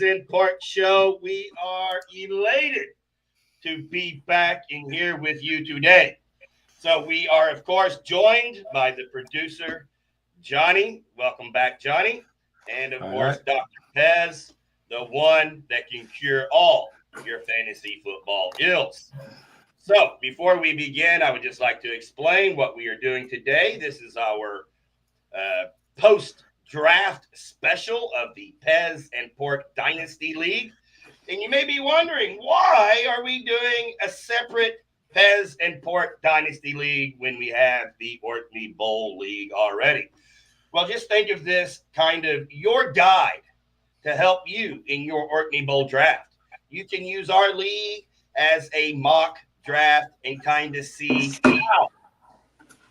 And Pork Show. We are elated to be back in here with you today. So we are, of course, joined by the producer, Johnny. Welcome back, Johnny. And, of course, Dr. Pez, the one that can cure all your fantasy football ills. So before we begin, I would just like to explain what we are doing today. This is our post-draft special of the Pez and Pork Dynasty League. And you may be wondering, why are we doing a separate Pez and Pork Dynasty League when we have the Orkney Bowl League already? Well, just think of this kind of your guide to help you in your Orkney Bowl draft. You can use our league as a mock draft and kind of see how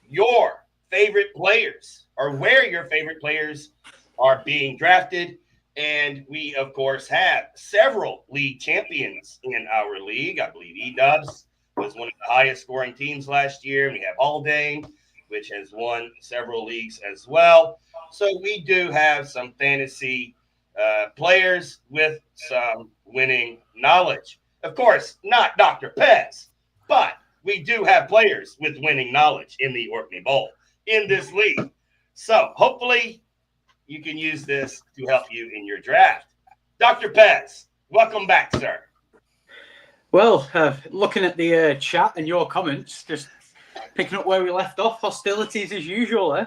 your favorite players or where your favorite players are being drafted. And we, of course, have several league champions in our league. I believe E-Dubs was one of the highest scoring teams last year. We have Haldane, which has won several leagues as well. So we do have some fantasy players with some winning knowledge. Of course, not Dr. Pez, but we do have players with winning knowledge in the Orkney Bowl in this league. So hopefully you can use this to help you in your draft. Dr. Pez, welcome back, sir. Well, looking at the chat and your comments, just picking up where we left off, hostilities as usual, eh?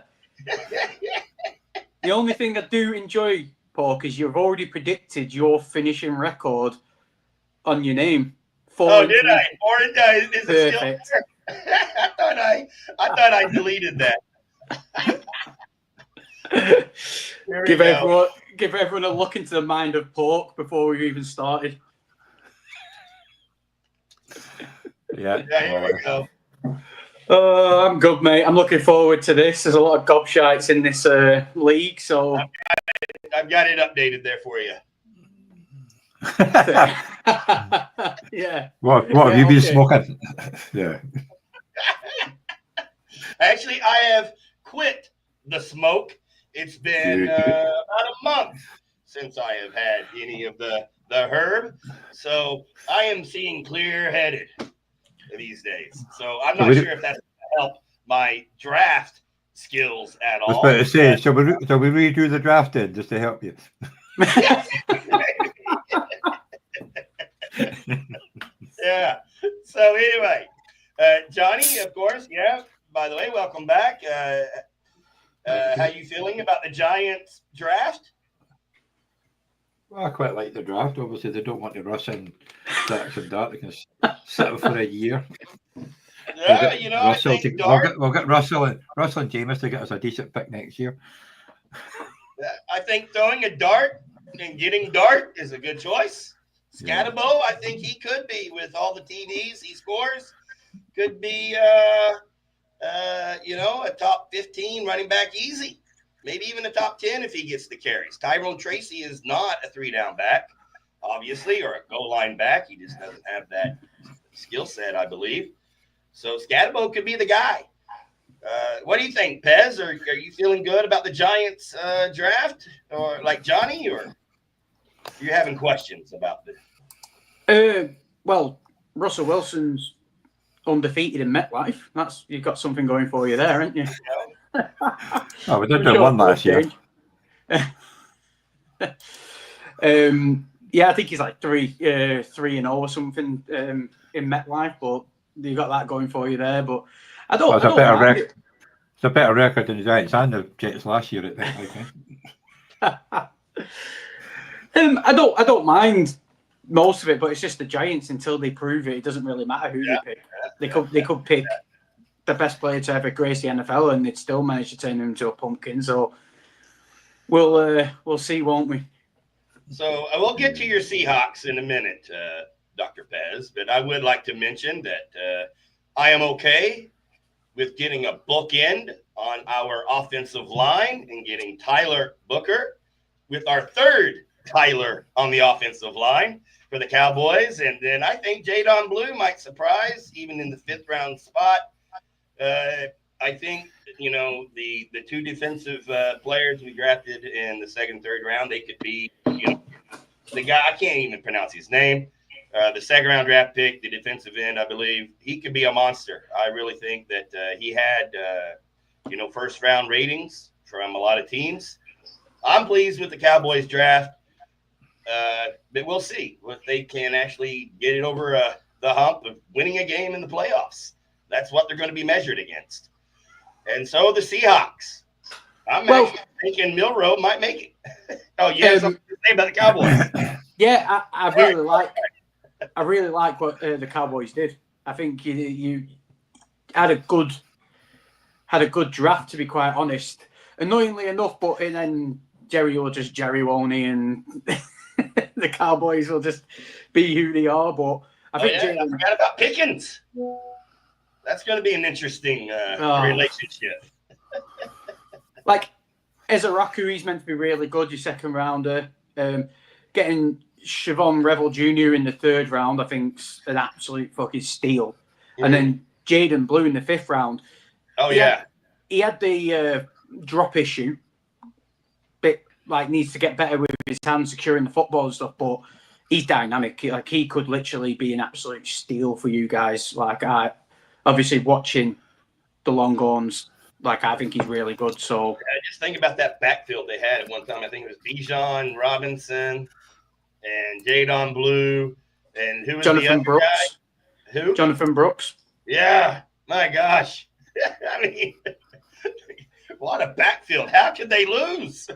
The only thing I do enjoy, Pork, is you've already predicted your finishing record on your name. Oh, did I? Or is it still there? I thought I deleted that. Give everyone a look into the mind of Pork before we even started. Yeah, here we go. I'm good, mate. I'm looking forward to this. There's a lot of gobshites in this league, so I've got it updated there for you. Yeah. What have you been smoking? Yeah. Actually, I have quit the smoke. It's been about a month since I have had any of the herb. So I am seeing clear-headed these days. So I'm not sure if that's going to help my draft skills at all. I was about to say, shall we redo the draft then, just to help you? Yeah. So anyway, Johnny, of course, yeah. By the way, welcome back. How you feeling about the Giants draft? Well, I quite like the draft. Obviously, they don't want to rush in Dax and Dart. They can sit for a year. Yeah, you know, we'll get Russell and Jameis to get us a decent pick next year. I think throwing a dart and getting Dart is a good choice. Scatabo, I think he could be, with all the TDs he scores, could be, a top 15 running back easy. Maybe even a top 10 if he gets the carries. Tyrone Tracy is not a 3-down back, obviously, or a goal line back. He just doesn't have that skill set, I believe. So Scatabo could be the guy. What do you think, Pez? Are you feeling good about the Giants draft, or like Johnny, or you're having questions about this? Well, Russell Wilson's undefeated in MetLife. You've got something going for you there, haven't you? Oh, we did do one last year. Yeah, I think he's like 3-0 or something in MetLife, but you got that going for you there. But I don't. It's a better record than the Giants and the Jets last year, I think. I don't mind most of it, but it's just the Giants. Until they prove it, it doesn't really matter who they pick. They could pick the best player to ever grace the NFL, and they'd still manage to turn him into a pumpkin. So we'll see, won't we? So we'll get to your Seahawks in a minute, Dr. Pez, but I would like to mention that I am okay with getting a bookend on our offensive line and getting Tyler Booker with our third Tyler on the offensive line for the Cowboys. And then I think Jadon Blue might surprise, even in the 5th round spot. I think, the two defensive players we drafted in the 2nd, 3rd round, they could be, the guy, I can't even pronounce his name. The 2nd round draft pick, the defensive end, I believe, he could be a monster. I really think that he had, 1st round ratings from a lot of teams. I'm pleased with the Cowboys draft, but we'll see if they can actually get it over the hump of winning a game in the playoffs. That's what they're going to be measured against. And so the Seahawks. I'm actually thinking Milroe might make it. Oh, yes, something to say about the Cowboys. Yeah, I really like what the Cowboys did. I think you had a good draft, to be quite honest. Annoyingly enough, but then Jerry will just Jerry, won't he? And the Cowboys will just be who they are. But I forgot about Pickens. That's going to be an interesting relationship. Like, as a Raku, he's meant to be really good, your 2nd rounder. Getting Siobhan Revel Jr. in the 3rd round, I think's an absolute fucking steal. Mm-hmm. And then Jaden Blue in the 5th round. Oh, yeah. He had the drop issue. Bit like needs to get better with his hands securing the football and stuff, but he's dynamic. Like, he could literally be an absolute steal for you guys. Like, obviously watching the Longhorns, like, I think he's really good. So just think about that backfield they had at one time. I think it was Bijan Robinson and Jadon Blue, and who was Jonathan the Brooks guy? Who? Jonathan Brooks. Yeah, my gosh. I mean, what a backfield. How could they lose?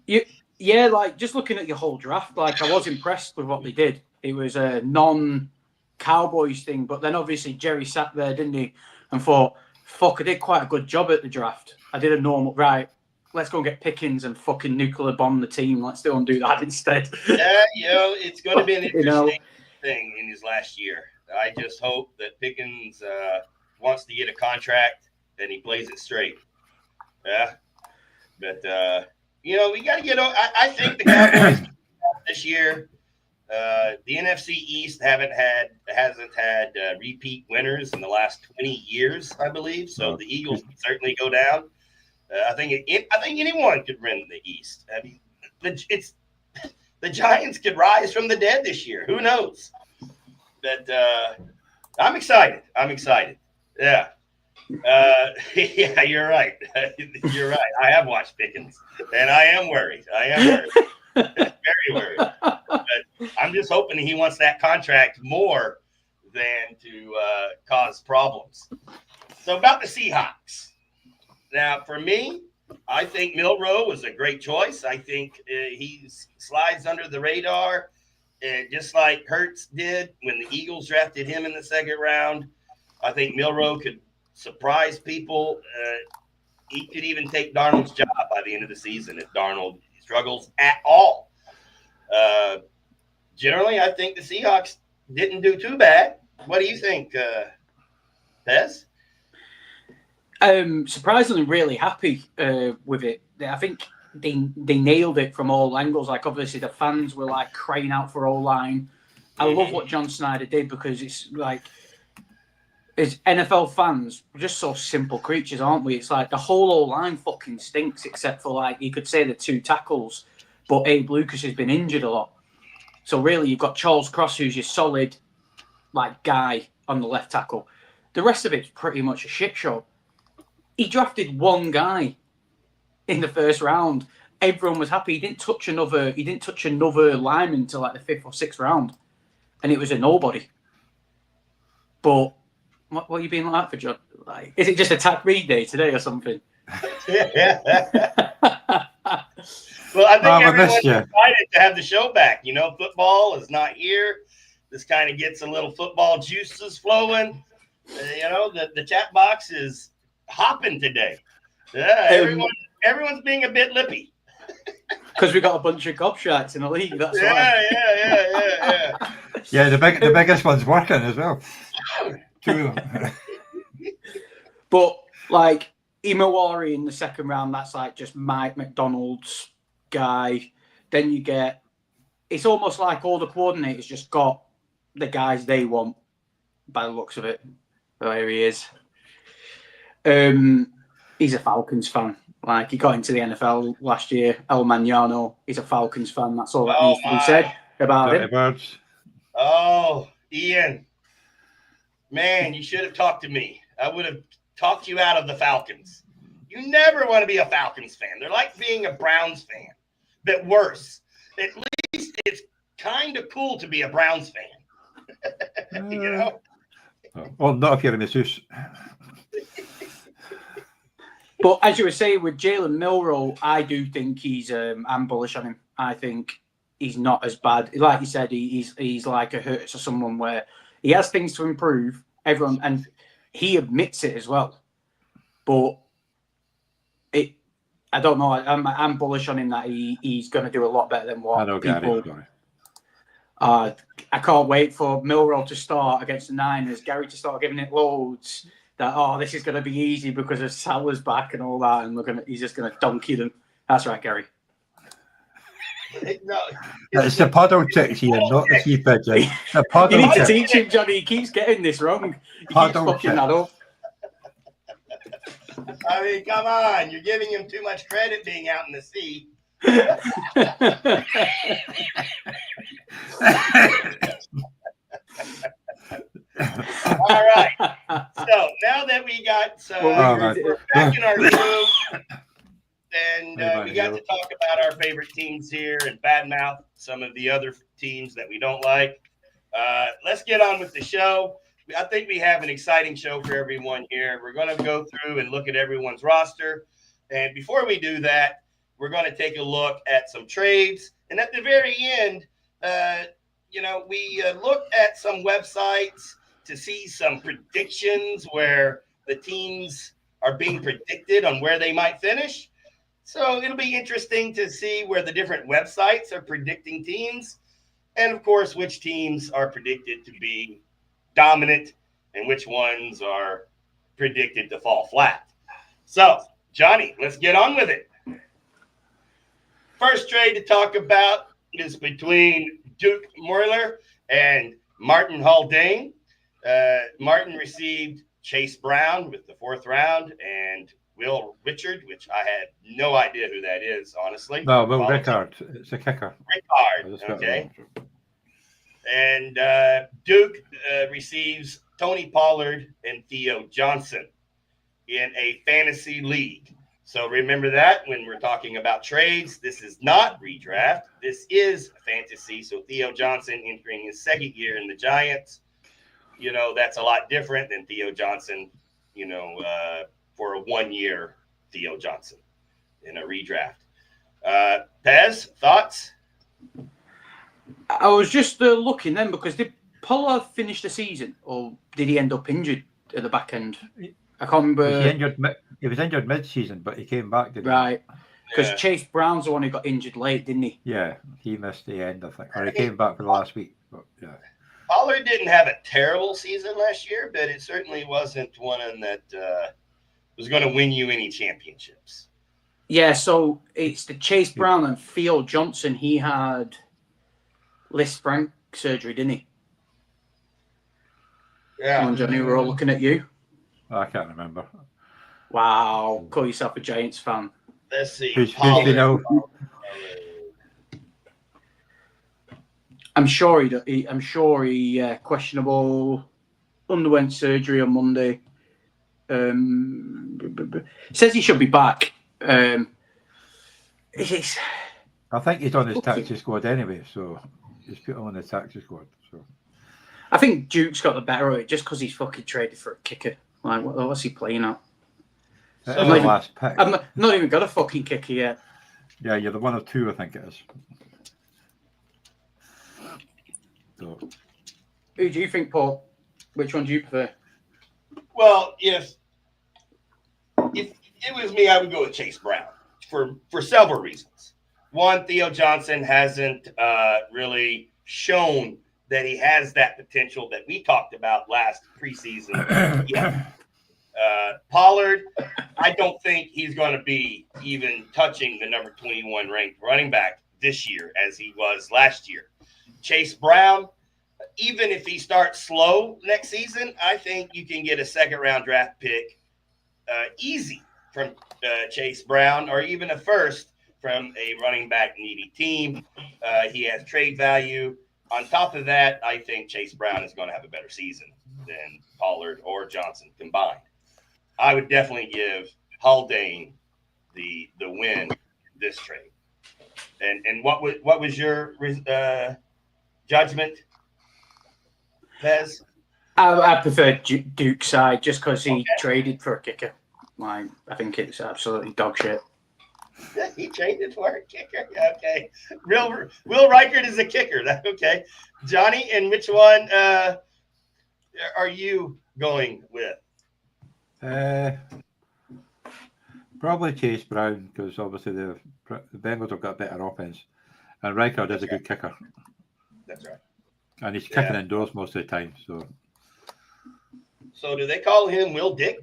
Yeah, like, just looking at your whole draft, like, I was impressed with what they did. It was a non-Cowboys thing, but then obviously Jerry sat there, didn't he, and thought, fuck, I did quite a good job at the draft. I did a normal, right, let's go and get Pickens and fucking nuclear bomb the team. Let's go and do that instead. Yeah, it's going to be an interesting thing in his last year. I just hope that Pickens wants to get a contract and he plays it straight. Yeah. But, we got to get – I think the Cowboys this year, the NFC East hasn't had repeat winners in the last 20 years, I believe. So the Eagles can certainly go down. I think anyone could win the East. I mean, the Giants could rise from the dead this year. Who knows? But I'm excited. Yeah. Yeah, you're right. You're right. I have watched Pickens, and I am worried. Very worried. But I'm just hoping he wants that contract more than to cause problems. So about the Seahawks. Now, for me, I think Milroe was a great choice. I think he slides under the radar, just like Hurts did when the Eagles drafted him in the 2nd round. I think Milroe could surprise people. He could even take Darnold's job by the end of the season if Darnold struggles at all. Generally, I think the Seahawks didn't do too bad. What do you think, Pez? Surprisingly, really happy with it. I think they nailed it from all angles. Like, obviously, the fans were like crying out for O-line. I love what John Snyder did, because it's like, as NFL fans, we're just so simple creatures, aren't we? It's like the whole O-line fucking stinks, except for, like, you could say the 2 tackles, but Abe Lucas has been injured a lot. So really, you've got Charles Cross, who's your solid, like, guy on the left tackle. The rest of it's pretty much a shit show. He drafted one guy in the 1st round. Everyone was happy. He didn't touch another lineman until like the 5th or 6th round, and it was a nobody. But what are you being like for, John? Like, is it just attack read day today or something? Well, I think everyone's excited to have the show back. Football is not here. This kind of gets a little football juices flowing. The chat box is hopping today. Yeah, everyone's being a bit lippy. Because we got a bunch of gobshites in the league. That's why. Yeah. Yeah, the biggest one's working as well. Two of them. But like Imawari in the second round, that's like just Mike McDonald's guy. Then you get, it's almost like all the coordinators just got the guys they want by the looks of it. There he is. He's a Falcons fan. Like, he got into the NFL last year. El Magnano, he's a Falcons fan. That's all that needs to be said about Dirty him. birds. Oh, Ian. Man, you should have talked to me. I would have talked you out of the Falcons. You never want to be a Falcons fan. They're like being a Browns fan, but worse. At least it's kind of cool to be a Browns fan. You know? Well, not if you're in the Zeus. But as you were saying with Jalen Milroe, I do think I'm bullish on him. I think he's not as bad. Like you said, he's like a Hurts or someone where he has things to improve. Everyone, and he admits it as well. But I don't know. I'm bullish on him that he's going to do a lot better than what people. I can't wait for Milroe to start against the Niners. Gary to start giving it loads. That this is going to be easy because of Salah's back and all that, and he's just going to donkey them. That's right, Gary. No, it's the puddle chicks here, not the sea pigeon. The You need to chicks. teach him, Johnny. He keeps getting this wrong. He keeps fucking that up. I mean, come on. You're giving him too much credit being out in the sea. All right. So now that we got we're back in our groove, and we got to talk about our favorite teams here and badmouth some of the other teams that we don't like. Let's get on with the show. I think we have an exciting show for everyone here. We're going to go through and look at everyone's roster. And before we do that, we're going to take a look at some trades. And at the very end, we looked at some websites to see some predictions where the teams are being predicted on where they might finish. So it'll be interesting to see where the different websites are predicting teams. And, of course, which teams are predicted to be dominant and which ones are predicted to fall flat. So, Johnny, let's get on with it. First trade to talk about is between Duke Moeller and Martin Haldane. Martin received Chase Brown with the 4th round and Will Richard, which I had no idea who that is, honestly. No, Will Rickard. It's a kicker. Rickard, okay. And Duke receives Tony Pollard and Theo Johnson in a fantasy league. So remember that when we're talking about trades, this is not redraft. This is fantasy. So Theo Johnson entering his 2nd year in the Giants, that's a lot different than Theo Johnson, for a 1-year Theo Johnson in a redraft. Pez, thoughts? I was just looking then because did Pollard finish the season or did he end up injured at the back end? I can't remember. He was injured mid-season, but he came back. Right. Because Chase Brown's the one who got injured late, didn't he? Yeah, he missed the end, I think. Or he came back for the last week. But, yeah. Pollard didn't have a terrible season last year, but it certainly wasn't one that was going to win you any championships. Yeah, so it's the Chase Brown and Theo Johnson. He had Liz Frank surgery, didn't he? Yeah. Come on, Johnny, we're all looking at you. I can't remember. Wow, call yourself a Giants fan. Let's see. Who's you know? I'm sure he questionable. Underwent surgery on Monday. Says he should be back. I think he's on his taxi squad anyway, so he's put on the taxi squad. So I think Duke's got the better of it just because he's fucking traded for a kicker. Like, what's he playing at? So the last pick. I've not even got a fucking kicker yet. Yeah, you're the 1 of 2, I think it is. So. Who do you think, Paul? Which one do you prefer? Well, if it was me, I would go with Chase Brown for several reasons. One, Theo Johnson hasn't really shown that he has that potential that we talked about last preseason. Yeah. Pollard, I don't think he's going to be even touching the number 21 ranked running back this year as he was last year. Chase Brown, even if he starts slow next season, I think you can get a second-round draft pick easy from Chase Brown, or even a first from a running back needy team. He has trade value. On top of that, I think Chase Brown is going to have a better season than Pollard or Johnson combined. I would definitely give Haldane the win in this trade. And what was your judgment, Pez? I prefer Duke's side just because he traded for a kicker. I think it's absolutely dog shit. He traded for a kicker. Okay. Will Reichert is a kicker. Okay. Johnny, and which one are you going with? Probably Chase Brown, because obviously the Bengals have got better offense, and Reichert is a good kicker. That's right. And he's kicking indoors most of the time. So do they call him Will Dick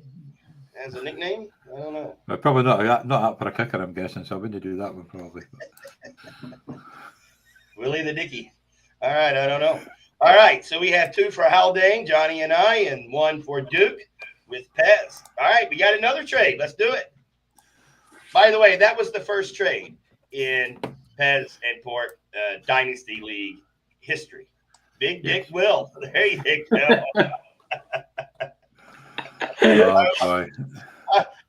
as a nickname? I don't know. But probably not up for a kicker, I'm guessing. So I wouldn't do that one probably. Willie the Dicky. All right, I don't know. All right, so we have 2 for Haldane, Johnny and I, and 1 for Duke with Pez. All right, we got another trade. Let's do it. By the way, that was the first trade in Pez and Pork Dynasty League history. Big Dick Will. There you go. Oh,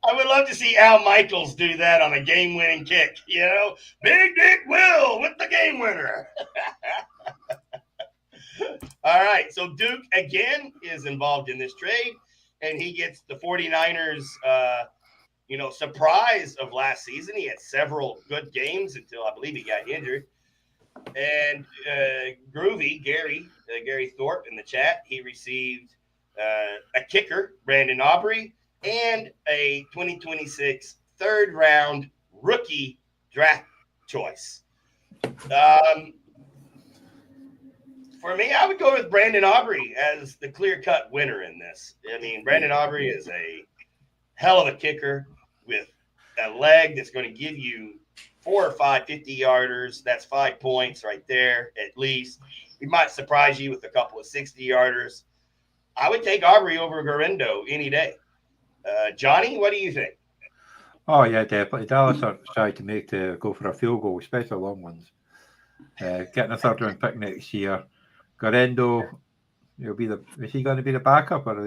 I would love to see Al Michaels do that on a game-winning kick. Big Dick Will with the game winner. All right, so Duke again is involved in this trade, and he gets the 49ers, surprise of last season. He had several good games until I believe he got injured. And Groovy, Gary Thorpe in the chat, he received a kicker, Brandon Aubrey, and a 2026 third-round rookie draft choice. For me, I would go with Brandon Aubrey as the clear-cut winner in this. I mean, Brandon Aubrey is a hell of a kicker with a leg that's going to give you 4 or 5 50-yarders. That's 5 points right there at least. He might surprise you with a couple of 60-yarders. I would take Aubrey over Garendo any day. Johnny, what do you think? Oh, yeah, definitely. Dallas are trying to go for a field goal, especially long ones. Getting a third-round pick next year. Garendo, is he going to be the backup, or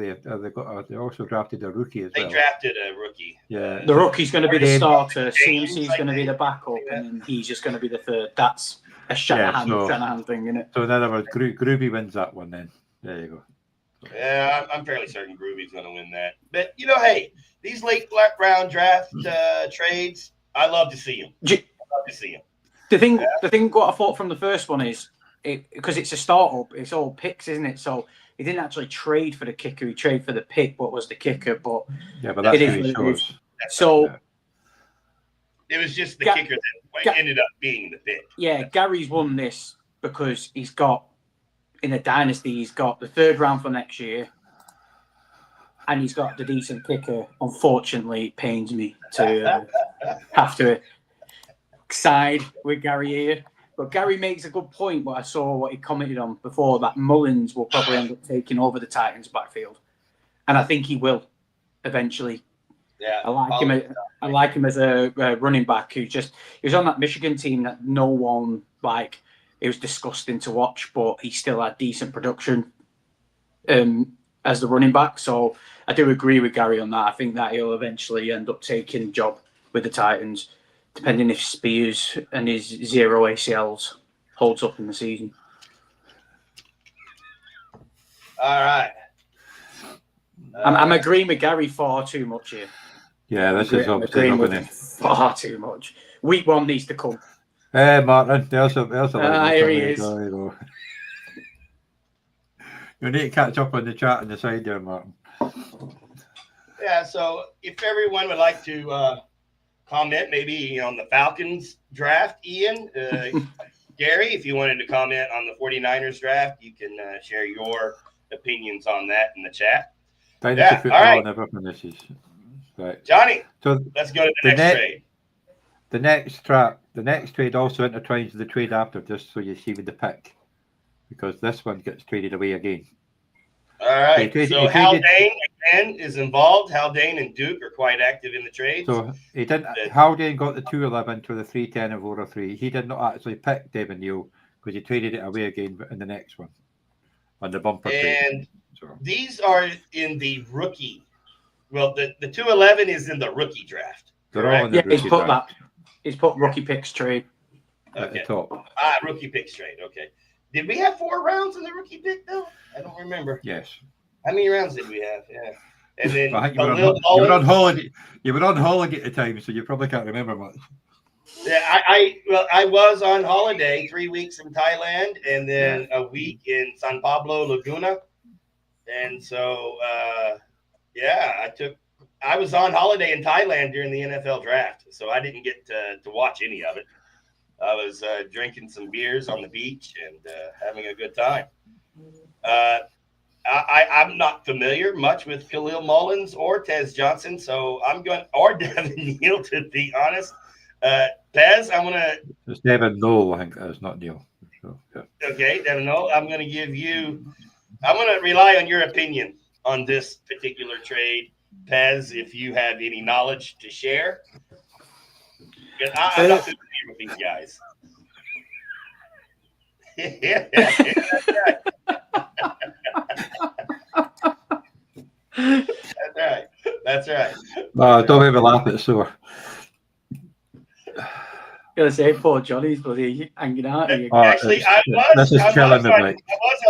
they also drafted a rookie as well? They drafted a rookie. Yeah, the rookie's going to be the starter. CMC's going to be the backup, and then he's just going to be the third. That's a Shanahan thing, isn't it? So in other words, Groovy wins that one. Then there you go. Yeah, I'm fairly certain Groovy's going to win that. But hey, these late round draft trades, I love to see them. The thing what I thought from the first one is, because it's a startup, it's all picks, isn't it? So he didn't actually trade for the kicker; he traded for the pick. What was the kicker? But that's who he chose. So it was just the kicker that ended up being the pick. Yeah, Gary's won this because he's got in a dynasty. He's got the third round for next year, and he's got the decent kicker. Unfortunately, it pains me to have to side with Gary here. But Gary makes a good point. But I saw what he commented on before, that Mullins will probably end up taking over the Titans' backfield, and I think he will eventually. Yeah, I like him as a running back he was on that Michigan team that no one liked. It was disgusting to watch, but he still had decent production as the running back. So I do agree with Gary on that. I think that he'll eventually end up taking the job with the Titans, depending if Spears and his 0 ACLs holds up in the season. All right. I'm agreeing with Gary far too much here. Yeah, this is obviously not going to... Far too much. Week 1 needs to come. Hey, Martin, there's a here he is. You need to catch up on the chat on the side there, Martin. Yeah, so if everyone would like to comment maybe on the Falcons draft, Ian, Gary, if you wanted to comment on the 49ers draft, you can share your opinions on that in the chat. Dynasty Yeah, football all right. never finishes. Right. Johnny, So let's go to the next trade. The next trade also intertwines with the trade after, just so you see with the pick, because this one gets traded away again. All right. So Haldane again is involved. Haldane and Duke are quite active in the trades. So he didn't. Haldane got the 211 to the 310 and 403. He did not actually pick Devin Neal because he traded it away again in the next one on the bumper trade. And these are in the rookie. Well, the 211 is in the rookie draft. They're all in the rookie he's put draft. that. He's put rookie picks trade at the top. Rookie picks trade. Okay. Did we have 4 rounds in the rookie pick though? I don't remember. Yes. How many rounds did we have? Yeah. And then I think you were on holiday. You were on holiday at the time, so you probably can't remember much. Yeah, I was on holiday 3 weeks in Thailand and then a week in San Pablo Laguna, and so I was on holiday in Thailand during the NFL draft, so I didn't get to watch any of it. I was drinking some beers on the beach and having a good time. I'm not familiar much with Khalil Mullins or Tez Johnson, so I'm going or Devin Neal, to be honest. Pez, I'm gonna. It's Devin Noel, I think. It's not Neal. So, yeah. Okay, Devin Noel. I'm gonna give you. I'm gonna rely on your opinion on this particular trade, Pez. If you have any knowledge to share, I'm not familiar with these guys. Yeah, that's right. That's right. No, don't make me laugh at sore. Gonna say poor Johnny's bloody hanging out. Actually, I was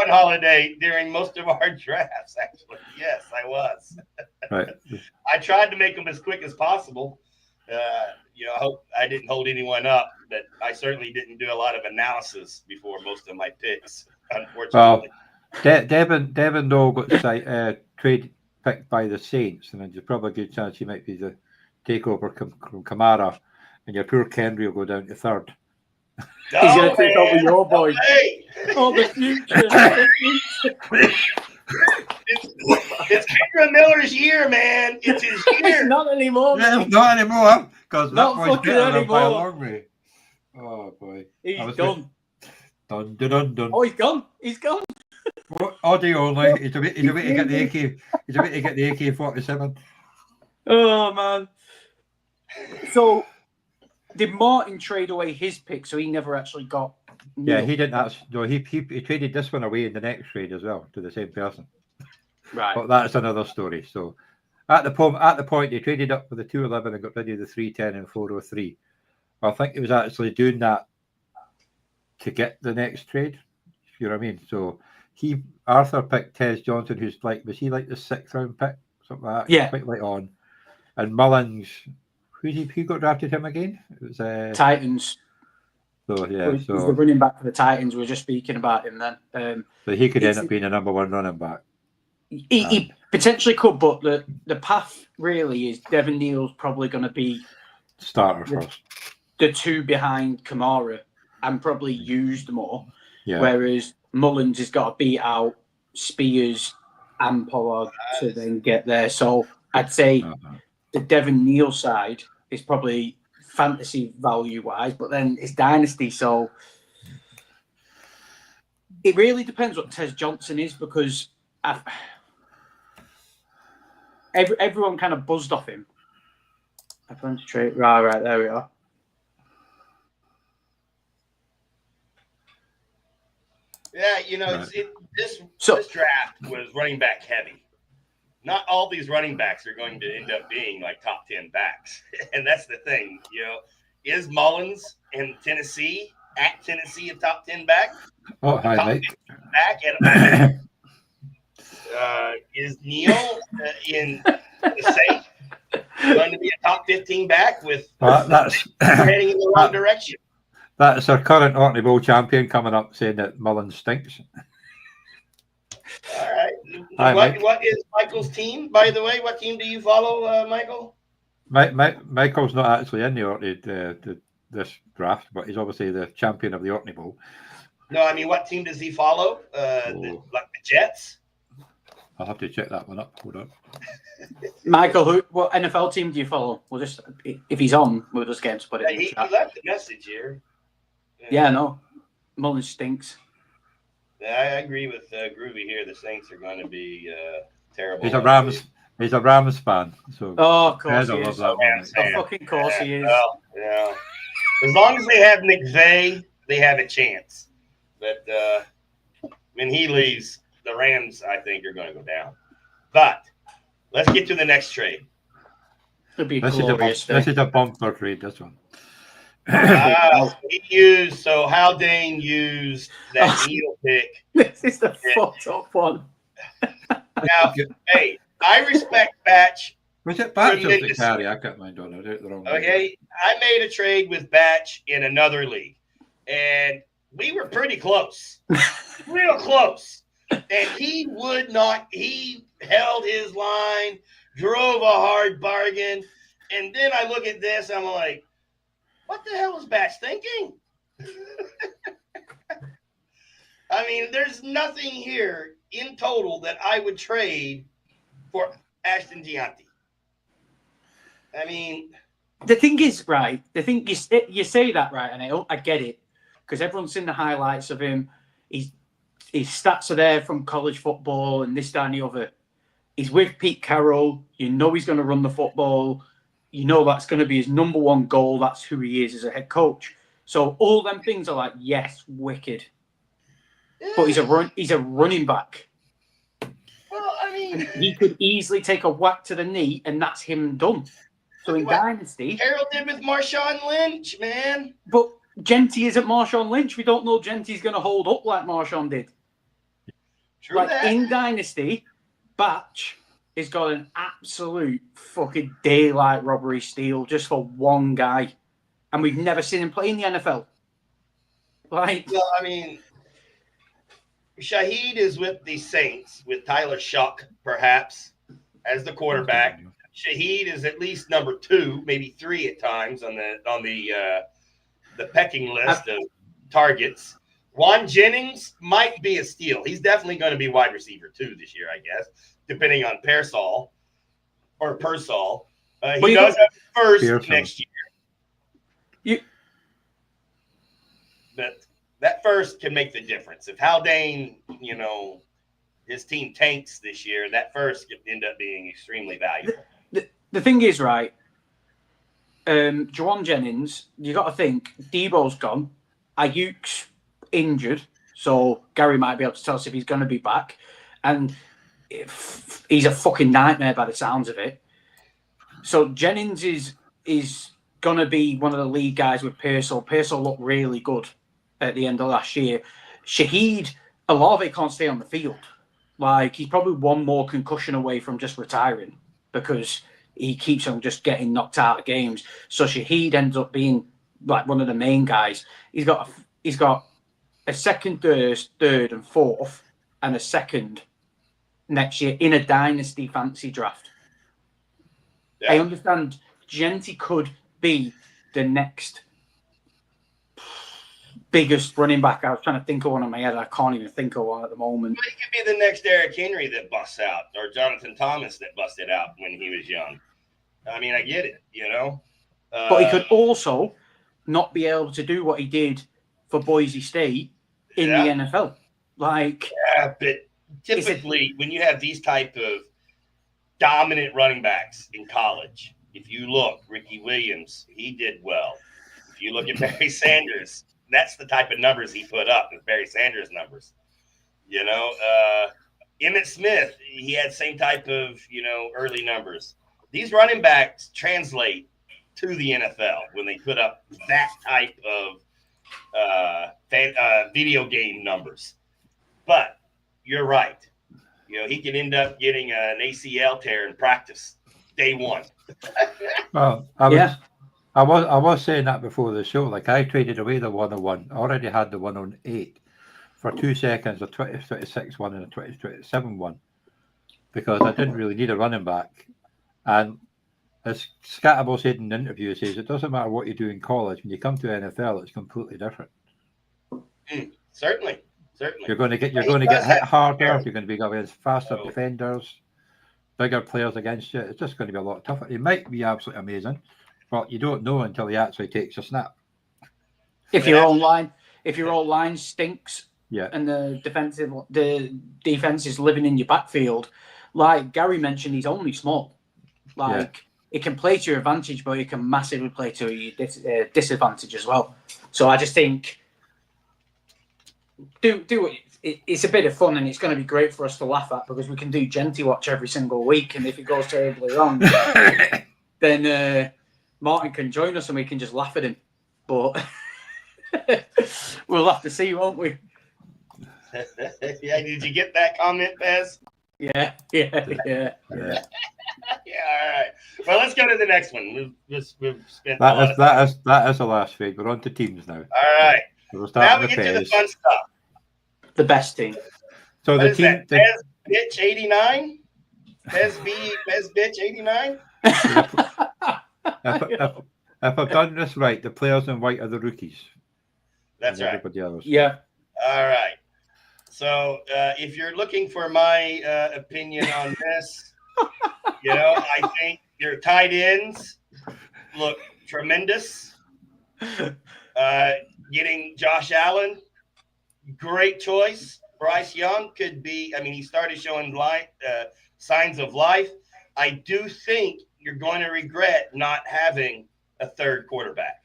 on holiday during most of our drafts. Actually, yes, I was. Right. I tried to make them as quick as possible. I hope I didn't hold anyone up, but I certainly didn't do a lot of analysis before most of my picks. Unfortunately. Well, Devin Noel got trade picked by the Saints, and there's probably a good chance he might be the takeover from Kamara, and your poor Kendry will go down to third. He's going to take over your boy. Hey. Oh, the future. It's Kendra Miller's year, man. It's his year. It's not anymore. Yeah, not anymore, because that was better by a long way. Oh boy, he's gone. Dun, dun, dun, dun. Oh, he's gone. He's gone. Audio only. He's a bit to get the AK. He's a bit to get the AK-47. Oh man. So did Martin trade away his pick? So he never actually got. Yeah, he didn't actually. No, he traded this one away in the next trade as well to the same person. Right. But that's another story. So at the point they traded up for the 211 and got rid of the 310 and 403. I think he was actually doing that to get the next trade. You know what I mean? So Arthur picked Tez Johnson, who's was he like the 6th round pick? Something like that. Yeah. Quite late on. And Mullins, who got drafted him again? It was Titans. So yeah, He's the running back for the Titans. We were just speaking about him then. So he could end up being the number 1 running back. He potentially could, but the path really is Devin Neal's probably going to be starter first. The 2 behind Kamara and probably used more. Yeah. Whereas Mullins has got to beat out Spears and Pollard to then get there. So I'd say the Devin Neal side is probably fantasy value wise, but then it's dynasty. So it really depends what Tez Johnson is, because everyone kind of buzzed off him. I plan to trade. Right, there we are. Yeah, this draft was running back heavy. Not all these running backs are going to end up being like top 10 backs, and that's the thing. Is Mullins in Tennessee a top 10 back? Oh, hi, mate. Back at is Neal in the Saints going to be a top 15 back with that's heading in the wrong direction? That's our current Orkney Bowl champion coming up saying that Mullins stinks. All right. What is Michael's team, by the way? What team do you follow, Michael? Michael's not actually in the Orkney. this draft, but he's obviously the champion of the Orkney Bowl. No, I mean, what team does he follow? Oh. Like the Jets? I'll have to check that one up. Hold on. Michael, what NFL team do you follow? We'll just, if he's on, we'll just get him to put it in the He chat. left a message here. Yeah, no. Mullins stinks. Yeah, I agree with Groovy here. The Saints are going to be terrible. He's a Rams fan. So Oh, of course he I love is. that one. Of fucking course he is. Well, yeah. As long as they have McVay, they have a chance. But when he leaves, the Rams, I think, are going to go down. But let's get to the next trade. It'll be This glorious. is a bumper trade, this one. So Haldane used that Neil pick. This is the fucked up one. Now, hey, I respect Batch. Was it Batch or was it Tremendous. Carey? I got mine on. I did it the wrong way. Okay, I made a trade with Batch in another league, and we were pretty close, real close. And he would not. He held his line, drove a hard bargain, and then I look at this. I'm like, what the hell was Batch thinking? I mean, there's nothing here in total that I would trade for Ashton Gianti. I mean, The thing is, right, the thing you say that, right, and I get it, because everyone's seen the highlights of him. His stats are there from college football and this, that, and the other. He's with Pete Carroll. You know he's going to run the football. You know that's going to be his number one goal. That's who he is as a head coach. So all them things are like, yes, wicked. But he's a running back. well, I mean, He could easily take a whack to the knee, and that's him done. So in Dynasty, Carroll did with Marshawn Lynch, man. but Genty isn't Marshawn Lynch. We don't know Genty's going to hold up like Marshawn did. True Like that. in Dynasty, Batch has got an absolute fucking daylight robbery steal just for one guy, and we've never seen him play in the NFL. Like, Well, I mean, Shaheed is with the Saints with Tyler Shuck, perhaps, as the quarterback. Shaheed is at least number 2, maybe 3 at times on the pecking list of targets. Juan Jennings might be a steal. He's definitely going to be wide receiver 2 this year, I guess, depending on Pearsall. He does have first Pearson. next year. But that first can make the difference. If Haldane, his team tanks this year, that first could end up being extremely valuable. the thing is, right, Juwan Jennings, you got to think, Debo's gone, Ayuk's injured, so Gary might be able to tell us if he's going to be back, and he's a fucking nightmare by the sounds of it. So Jennings is going to be one of the lead guys with Pearsall. Pearsall looked really good at the end of last year. Shaheed, a lot of it can't stay on the field. Like, he's probably one more concussion away from just retiring because he keeps on just getting knocked out of games. So Shaheed ends up being like one of the main guys. He's got a second, third, and fourth, and a second next year in a dynasty fantasy draft. Yeah. I understand Genty could be the next biggest running back. I was trying to think of one in my head. I can't even think of one at the moment. He could be the next Derrick Henry that busts out, or Jonathan Thomas that busted out when he was young. I mean, I get it, But he could also not be able to do what he did for Boise State in the NFL. Like, yeah, but typically when you have these type of dominant running backs in college, if you look, Ricky Williams, he did well. If you look at Barry Sanders, that's the type of numbers he put up, with Barry Sanders numbers. Emmitt Smith, he had same type of, early numbers. These running backs translate to the NFL when they put up that type of video game numbers. But you're right. He could end up getting an ACL tear in practice day one. Well, I was saying that before the show. Like, I traded away the 101. I already had the 108 for 2 seconds, a 2026 one and a 2027 one, because I didn't really need a running back. And as Scatterbo said in the interview, he says it doesn't matter what you do in college. When you come to NFL, it's completely different. Certainly. You're going to get hit harder. You're going to be against faster defenders, bigger players against you. It's just going to be a lot tougher. It might be absolutely amazing, but you don't know until he actually takes a snap. If your own line stinks, yeah, and the defense is living in your backfield, like Gary mentioned, he's only small. Like it can play to your advantage, but it can massively play to your disadvantage as well. So I just think do it. It's a bit of fun, and it's going to be great for us to laugh at because we can do Genty Watch every single week, and if it goes terribly wrong, then Martin can join us and we can just laugh at him. But we'll have to see, won't we? Yeah, did you get that comment, Bez? Yeah. Yeah, all right. Well, let's go to the next one. We've spent that is the last week. We're on to teams now. All right. So now we get to the fun stuff. The best team. So what the is team, that? Bez Bitch 89. Bez Bitch 89. If I've done this right, the players in white are the rookies. That's right. Everybody else. Yeah. All right. So if you're looking for my opinion on this, I think your tight ends look tremendous. Getting Josh Allen, great choice. Bryce Young could be. I mean, he started showing signs of life. I do think you're going to regret not having a third quarterback.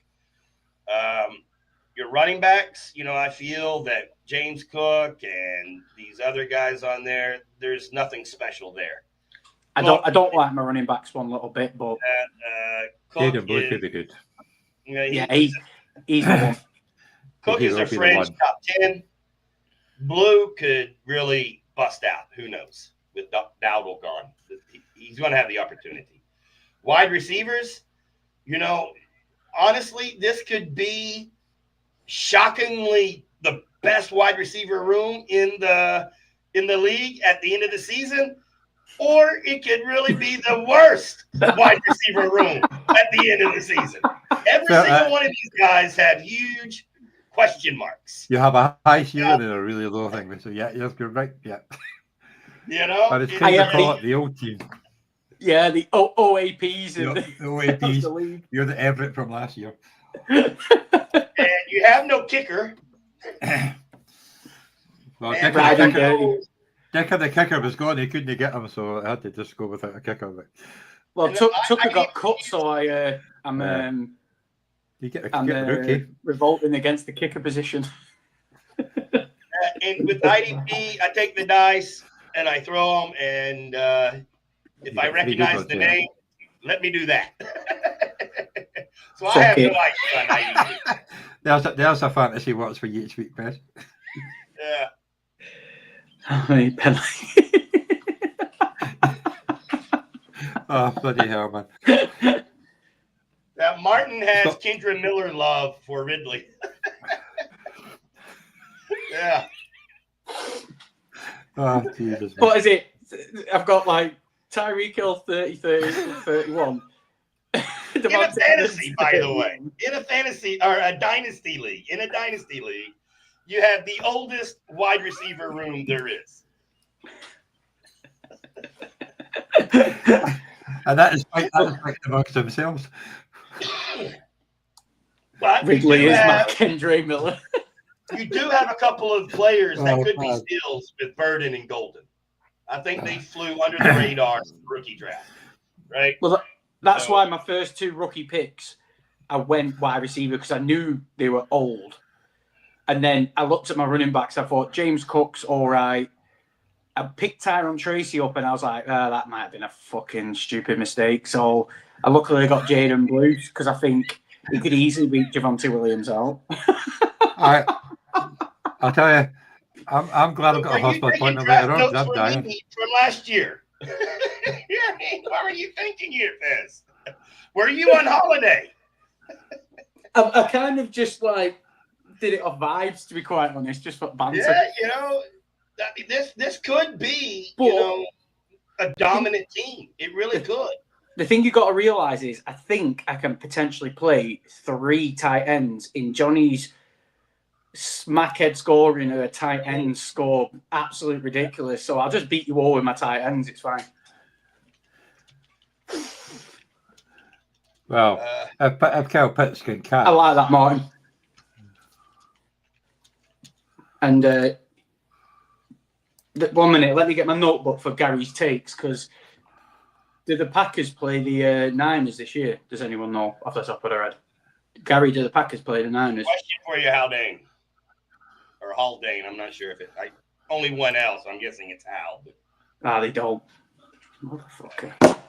Your running backs, I feel that James Cook and these other guys on there, there's nothing special there. I don't like my running backs one little bit, but Cook could be good. He's the one. Cook is a fringe top 10. Blue could really bust out. Who knows? With Dowdle gone, he's going to have the opportunity. Wide receivers, honestly, this could be shockingly the best wide receiver room in the league at the end of the season, or it could really be the worst wide receiver room at the end of the season. Every single one of these guys have huge question marks. You have a high ceiling and a really low thing. So you're right. Yeah. But it's kind of call it the old team. Yeah, the OAPs and the OAPs. You're the Everett from last year. And you have no kicker. Well, Dicker the kicker was gone. He couldn't get him, so I had to just go without a kicker. But... Well, Tucker got cut, so I'm revolting against the kicker position. And with IDP, I take the dice and I throw them, and if I recognize the name, let me do that. So I have no idea on IDP. There's a fantasy works for you each week, Beth. Yeah. Oh, bloody hell, man. Now, Martin has Kendra Miller love for Ridley. Yeah. Oh, Jesus. What is it? I've got like Tyreek Hill 30, 31. In a fantasy, by the way. In a fantasy or a dynasty league. In a dynasty league, you have the oldest wide receiver room there is. And that is quite amongst themselves. But Ridley is my Kendra Miller. You do have a couple of players that could be steals with Burden and Golden. I think they flew under the radar in the rookie draft, right? Well, that's why my first two rookie picks, I went wide receiver because I knew they were old. And then I looked at my running backs. I thought James Cook's all right. I picked Tyron Tracy up, and I was like, that might have been a fucking stupid mistake. So I luckily got Jaden Blues because I think he could easily beat Javonte Williams out. I'll tell you, I'm glad I've got a hospital appointment later on. I'm dying. From last year. What were you thinking here, Fez? Were you on holiday? I kind of just like did it off vibes, to be quite honest, just for banter. Yeah, this could be, a dominant team. It really could. the thing you got to realise is, I think I can potentially play 3 tight ends in Johnny's smackhead scoring a tight end score. Absolutely ridiculous. So I'll just beat you all with my tight ends. It's fine. Well, if Kyle Pitts can catch. I like that, Martin. And 1 minute, let me get my notebook for Gary's takes, because did the Packers play the Niners this year? Does anyone know off the top of their head? Gary, did the Packers play the Niners? Question for you, Haldane. Or Haldane, I'm not sure if it... only one L, so I'm guessing it's Hal. But... they don't. Motherfucker.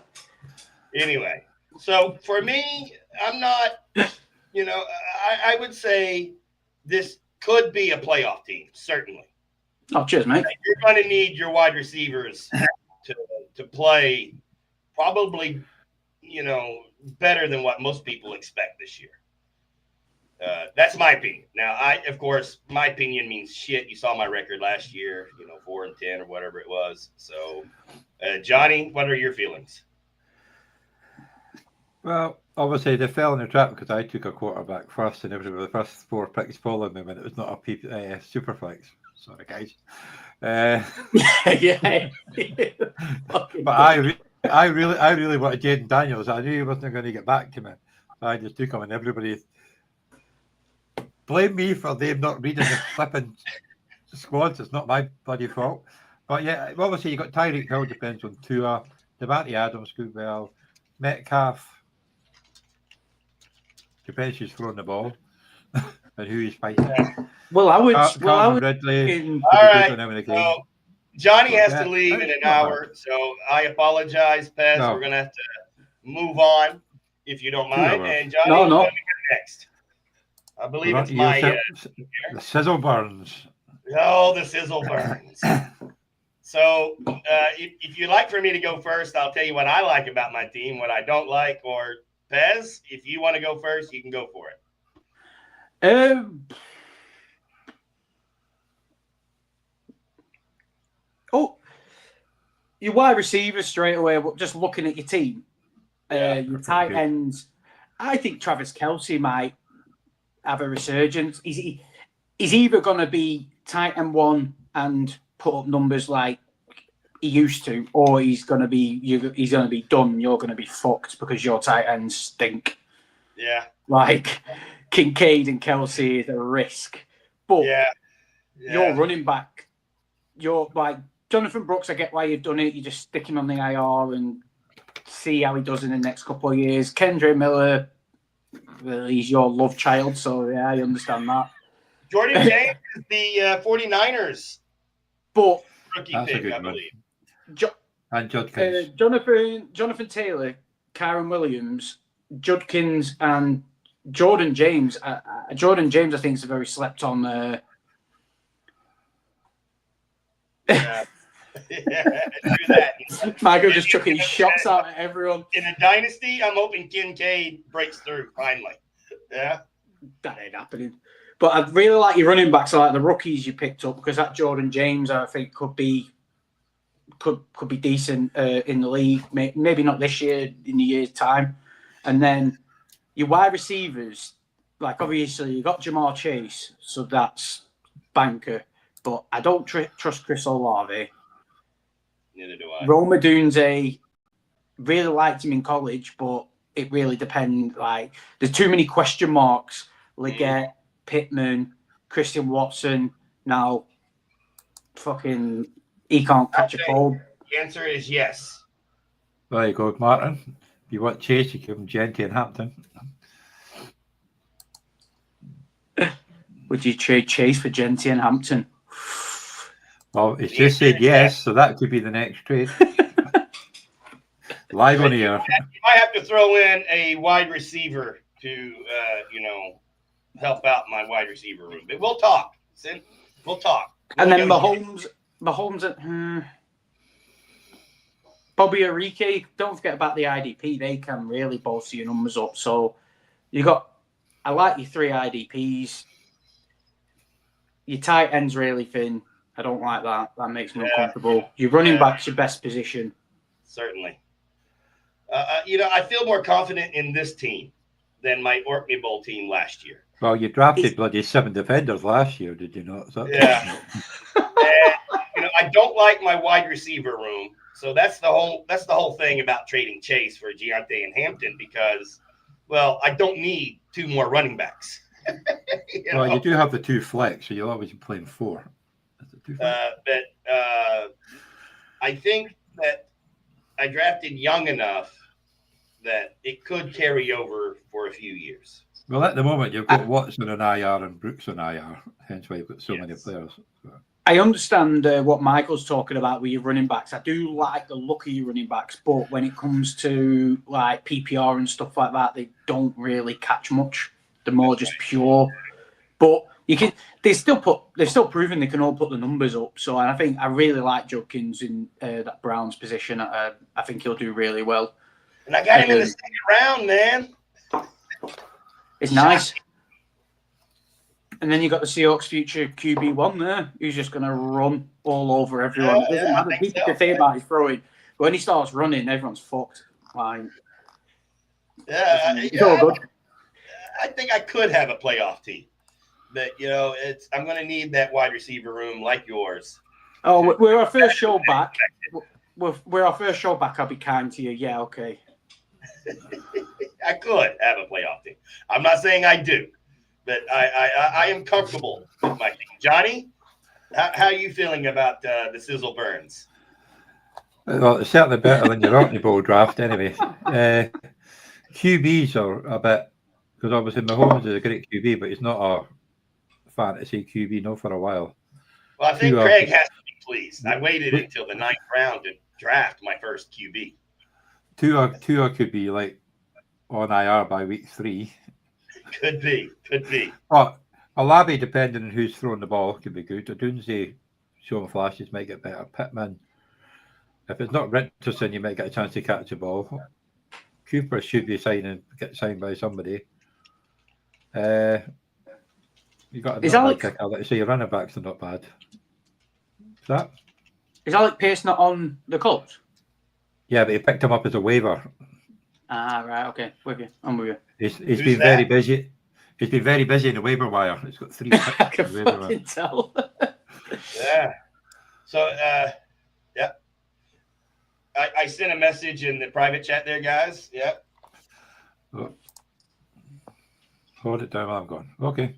Anyway, so for me, I'm not... I would say this could be a playoff team, certainly. Oh, cheers, mate. You're going to need your wide receivers to play probably, better than what most people expect this year. That's my opinion. Now, of course, my opinion means shit. You saw my record last year, 4-10 or whatever it was. So, Johnny, what are your feelings? Well, obviously they fell in the trap because I took a quarterback first, and everybody the first 4 picks followed me when it was not a super flex. Sorry, guys. Yeah. But I really wanted Jaden Daniels. I knew he wasn't going to get back to me. So I just took him, and everybody blame me for them not reading the flipping squads. It's not my bloody fault. But yeah, obviously you got Tyreek Hill, depends on Tua, Devante Adams, good well, Metcalf. Depends who's throwing the ball and who he's fighting. Well, I would. Ridley. All right. So Johnny has to leave in an hour, so I apologize, Pez. No. We're gonna have to move on if you don't mind. And Johnny, what do we got next? I believe it's my the sizzle burns. Oh, the sizzle burns. So, if you'd like for me to go first, I'll tell you what I like about my team, what I don't like, or Pez, if you want to go first, you can go for it. Your wide receivers straight away, just looking at your team, your tight ends, I think Travis Kelce might have a resurgence. He's either going to be tight end 1 and put up numbers like he used to, or he's going to be done. You're going to be fucked because your tight ends stink. Yeah, like Kincaid and Kelce is a risk, but your running back, you're like Jonathan Brooks. I get why you've done it. You just stick him on the IR and see how he does in the next couple of years. Kendre Miller, well, he's your love child, so yeah, I understand that. Jordan James is the 49ers, but rookie pick, I believe. And Judkins. Jonathan Taylor, Kyron Williams, Judkins, and Jordan James. Jordan James, I think, is a very slept on. Yeah, do that. Michael just chucking shots out at everyone. In a dynasty, I'm hoping Kincaid breaks through finally. Yeah, that ain't happening. But I really like your running backs, like the rookies you picked up, because that Jordan James, I think, could be decent in the league. Maybe not this year, in a year's time. And then your wide receivers, like obviously you got Jamar Chase, so that's banker. But I don't trust Chris Olave. Neither do I. Rome Odunze, really liked him in college, but it really depends. Like, there's too many question marks. Leggett, Pittman, Christian Watson. Now, fucking, he can't catch a cold. The answer is yes. There you go, Martin. If you want Chase, you give him Genty and Hampton. Would you trade Chase for Genty and Hampton? Well, it's just said yes, so that could be the next trade. Live on here. You might have to throw in a wide receiver to, help out my wide receiver room. But we'll talk. We'll talk. And then Mahomes Bobby Arike, don't forget about the IDP. They can really bolster your numbers up. So I like your 3 IDPs. Your tight end's really thin. I don't like that. That makes me uncomfortable. Your running back's your best position. Certainly. I feel more confident in this team than my Orkney Bowl team last year. Well, you drafted bloody 7 defenders last year, did you not? Yeah. And, I don't like my wide receiver room. So that's the whole thing about trading Chase for Giante and Hampton because, well, I don't need 2 more running backs. Well, you do have the 2 flex, so you'll always be playing 4. But I think that I drafted young enough that it could carry over for a few years. Well, at the moment, you've got Watson on IR and Brooks on IR, hence why you've got so many players. I understand what Michael's talking about with your running backs. I do like the look of your running backs, but when it comes to like PPR and stuff like that, they don't really catch much. They're more just pure. But they've still proven they can all put the numbers up. So I think I really like Judkins in that Browns position. I think he'll do really well. And I got him in the second round, man. It's nice. And then you got the Seahawks future QB1 there, who's just going to run all over everyone. It doesn't matter. People can say about his throwing, but when he starts running, everyone's fucked. Like, it's all good. I think I could have a playoff team, but I'm going to need that wide receiver room like yours. Oh, we're our first show back. We're our first show back. I'll be kind to you. Yeah, okay. I could have a playoff team. I'm not saying I do, but I am comfortable with my team. Johnny, how are you feeling about the Sizzle Burns? Well, it's certainly better than your Orkney Bowl draft anyway. QBs are a bit, because obviously Mahomes is a great QB, but he's not a fantasy QB, not for a while. Well, I think Craig has to be pleased. I waited until the 9th round to draft my first QB. Tua could be like on IR by week 3. Could be. But Alabi, depending on who's throwing the ball, could be good. Odunze showing flashes might get better. Pittman, if it's not Richardson, you might get a chance to catch the ball. Cooper should be get signed by somebody. You got another kicker. Let's say your running backs are not bad. Is Alec Pierce not on the Colts? Yeah, but he picked him up as a waiver. Ah, right, okay, with you. I'm with you. He's been very busy. He's been very busy in the waiver wire. He's got 3 picks. I can fucking tell. Yeah. So, yeah. I sent a message in the private chat there, guys. Yeah. Oh. Hold it down while I'm gone. Okay.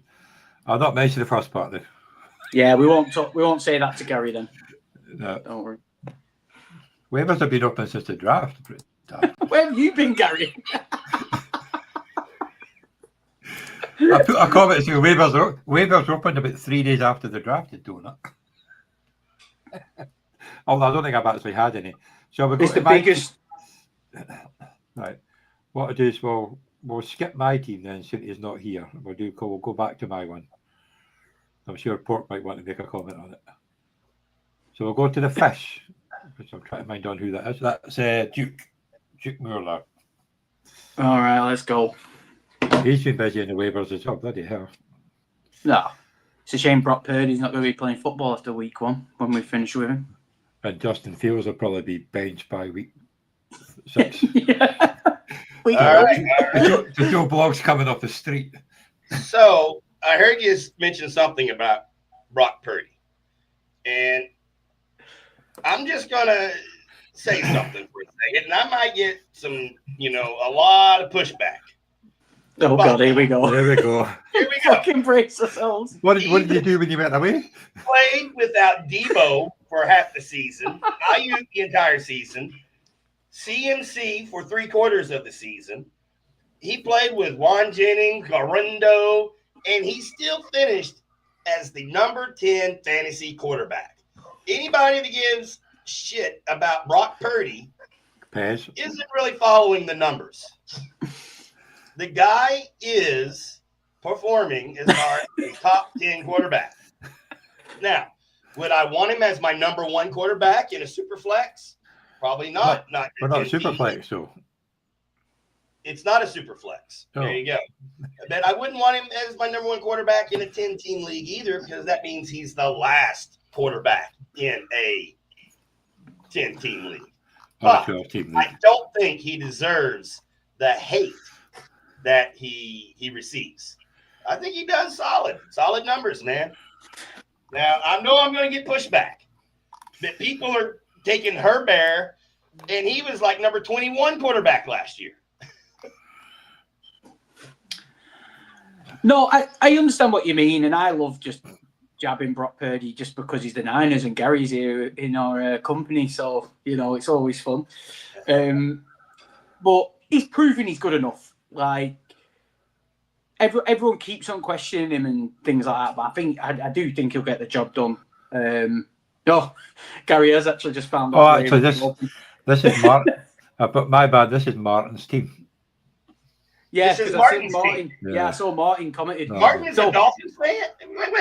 I'll not mention the first part then. Yeah, we won't say that to Gary then. No. Don't worry. Waivers have been open since the draft. Where have you been, Gary? I put a comment saying waivers opened about 3 days after the draft, don't it? Although I don't think I've actually had any. So it's the biggest. Right. What I do is we'll skip my team then, since he's not here. We'll go back to my one. I'm sure Pork might want to make a comment on it. So we'll go to the fish, which I'm trying to mind on who that is. That's Duke Mueller. All right, let's go. He's been busy in the waivers as well, bloody hell. No. It's a shame Brock Purdy's not going to be playing football after week 1 when we finish with him. And Justin Fields will probably be benched by week 6. Yeah. All right. The Joe Blogg's coming off the street. So I heard you mention something about Brock Purdy. And I'm just going to say something for a second. And I might get some, a lot of pushback. Oh, God, here we go. There we go. Here we go. Fucking brace ourselves. What did you do when you went away? Played without Debo for half the season. Ayuk the entire season. CMC for 3/4 of the season. He played with Juan Jennings, Garundo, and he still finished as the number 10 fantasy quarterback. Anybody that gives shit about Brock Purdy isn't really following the numbers. The guy is performing as a top 10 quarterback. Now, would I want him as my number 1 quarterback in a super flex? Probably not. We're not a super flex, so. It's not a super flex. Oh. There you go. But I wouldn't want him as my number 1 quarterback in a 10-team league either, because that means he's the last quarterback in a 10-team league. But 12 team I league. don't think he deserves the hate that he receives. I think he does solid numbers, man. Now, I know I'm going to get pushback, but people are taking Herbert, and he was like number 21 quarterback last year. No, I understand what you mean, and I love just jabbing Brock Purdy just because he's the Niners and Gary's here in our company. So, it's always fun. But he's proven he's good enough. Like, everyone keeps on questioning him and things like that, but I do think he'll get the job done. Gary has actually just found out. Oh, actually, this is Martin. But my bad, this is Martin's team. Yeah, this is Martin. team. Yeah, I saw Martin commented. No. Martin is a Dolphins fan?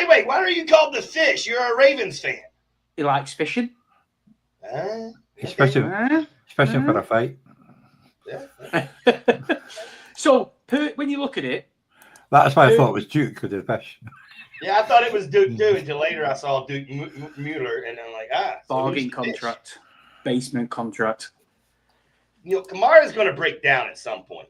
Wait. Why are you called the Fish? You're a Ravens fan. He likes fishing. He's fishing for a fight. Yeah. So, when you look at it, That's why I thought it was Duke with the fish. Yeah, I thought it was Duke too until later I saw Duke Mueller, and I'm like, bargain contract, basement contract. Kamara's going to break down at some point.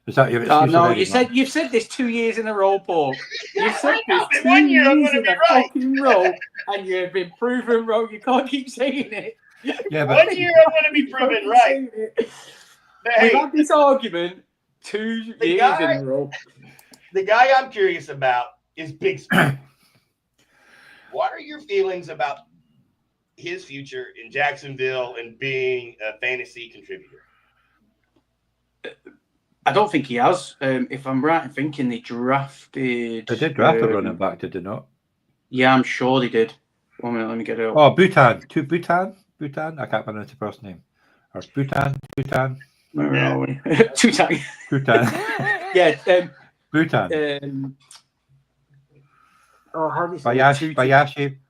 Is that your excuse? No, already, you've said this 2 years in a row, Paul. You've said this 2 1 year I'm years going to in be a right. fucking row, and you've been proven wrong. You can't keep saying it. Yeah, but 1 year I'm going to be proven right. We've had this argument 2 years in a row. The guy I'm curious about is Bigsby. What are your feelings about his future in Jacksonville and being a fantasy contributor? I don't think he has. If I'm right in thinking, they drafted. They did draft a running back, did they not? Yeah, I'm sure they did. 1 minute, let me get it up. Oh, Bhutan. Bhutan? I can't pronounce the first name. Or Bhutan? Where are we? Bhutan. Yeah. Bhutan. How do you say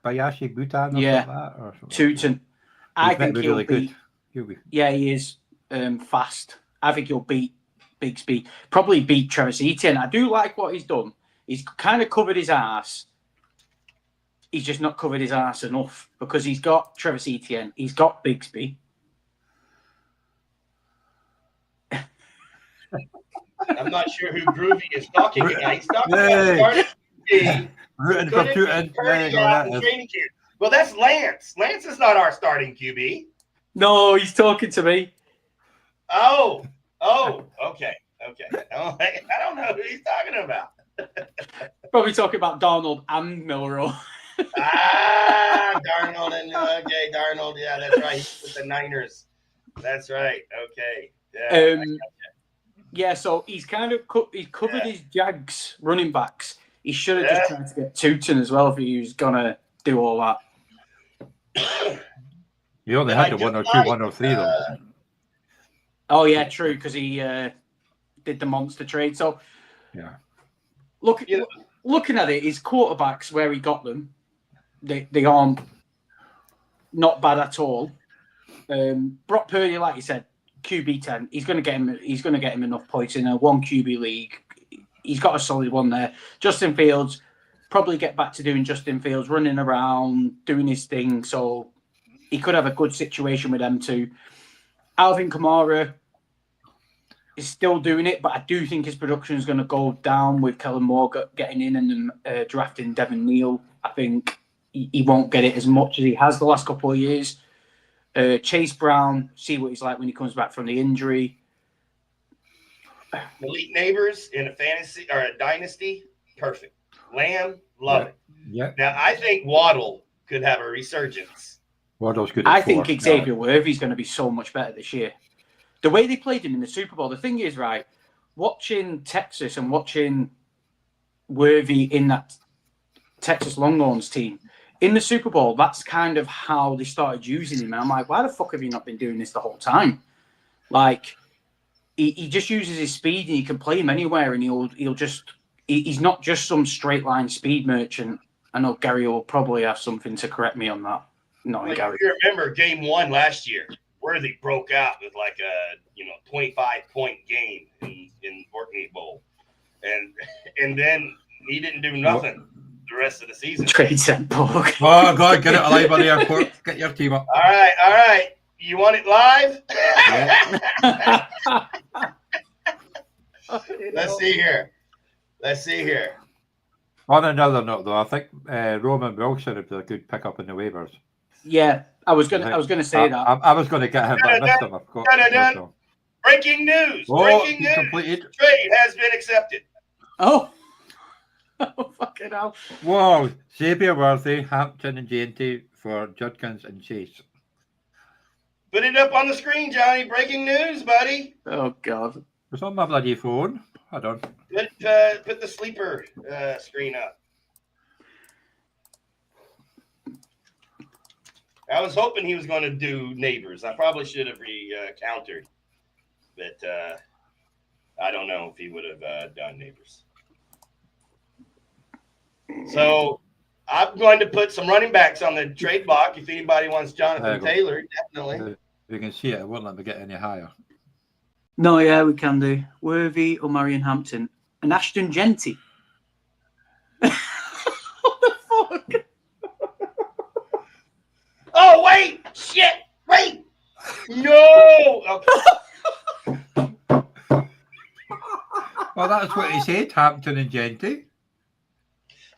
Bayashi Bhutan or yeah. something like that? Or Tootin. I think he'll really be. Good. Yeah, he is fast. I think he'll beat Bigsby. Probably beat Travis Etienne. I do like what he's done. He's kind of covered his ass. He's just not covered his ass enough because he's got Travis Etienne. He's got Bigsby. I'm not sure who Groovy is talking about. He's talking about starting rooting for Tootin. Well, that's Lance. Lance is not our starting QB. No, he's talking to me. Oh, okay. I don't know who he's talking about. Probably talking about Darnold and Milrow. Darnold Darnold. Yeah, that's right. He's with the Niners. That's right. Okay. Yeah. Yeah. So he's kind of covered his Jags running backs. He should have just tried to get Tootin as well if he was gonna do all that. You only had the 102, 103 though. Oh yeah, true, because he did the monster trade. So yeah, looking at it, his quarterbacks where he got them, they aren't not bad at all. Brock Purdy, like you said, QB 10. He's going to get him enough points in a 1 QB league. He's got a solid one there. Justin Fields probably get back to doing Justin Fields, running around, doing his thing. So he could have a good situation with them too. Alvin Kamara is still doing it, but I do think his production is going to go down with Kellen Moore getting in and drafting Devin Neal. I think he won't get it as much as he has the last couple of years. Chase Brown, see what he's like when he comes back from the injury. Elite neighbors in a fantasy or a dynasty, perfect. Lamb, love it. Yeah. Now I think Waddle could have a resurgence. Waddle's good. I think Xavier Worthy's going to be so much better this year. The way they played him in the Super Bowl, the thing is, right, watching Texas and watching Worthy in that Texas Longhorns team, in the Super Bowl, that's kind of how they started using him. And I'm like, why the fuck have you not been doing this the whole time? Like, he just uses his speed and you can play him anywhere and he's not just some straight line speed merchant. I know Gary will probably have something to correct me on that. If you remember game 1 last year, Worthy broke out with like a 25-point game in Orkney Bowl. And then he didn't do nothing. the rest of the season. Trade sent Pork. Oh, God, get it alive on the airport. Get your team up. All right. You want it live? Yeah. Let's see here. On another note, though, I think Roman Wilson would be a good pickup in the waivers. Yeah, I was gonna say that. I was going to get him, but I missed him. Of course. Dun-dun-dun. Breaking news. He's completed. Trade has been accepted. Oh, fucking hell. Whoa, Xavier Worthy, Hampton and J&T for Judkins and Chase. Put it up on the screen, Johnny. Breaking news, buddy. Oh, God. It's on my bloody phone. Hold on. Put the sleeper screen up. I was hoping he was going to do neighbors. I probably should have countered, but I don't know if he would have done neighbors. So I'm going to put some running backs on the trade block. If anybody wants Jonathan Taylor, definitely. You can see it. It won't let me get any higher. No, yeah, we can do. Worthy or Marion Hampton. And Ashton Genty. What the fuck? Oh, wait! Shit! Wait! No! Okay. Well, that's what he said, Hampton and Genty.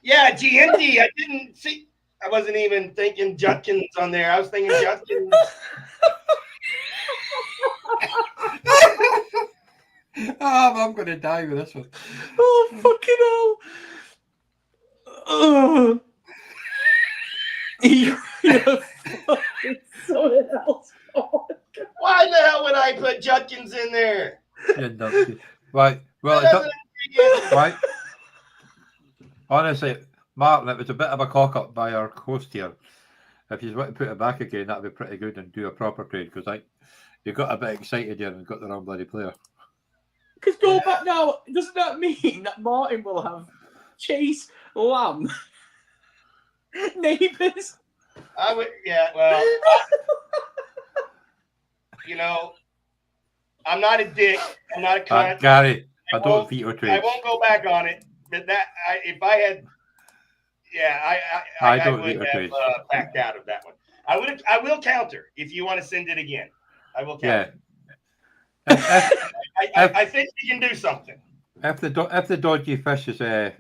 Yeah, GNT. I didn't see. I wasn't even thinking Judkins on there. I was thinking Judkins. I'm going to die with this one. Oh, fucking hell. Oh. You're fucking something else. Why the hell would I put Judkins in there? Right. Well, right. Honestly, Martin, it was a bit of a cock-up by our host here. If you want to put it back again, that'd be pretty good and do a proper trade, because you got a bit excited here and got the wrong bloody player. Because go back now, doesn't that mean that Martin will have Chase, Lamb, neighbours? I would, yeah, well, I'm not a dick. I'm not a cunt. Gary, I don't veto trades. I won't go back on it. But if I had, yeah, I would have backed out of that one. I will counter if you want to send it again. I will counter. Yeah. I think we can do something. If the dodgy fish has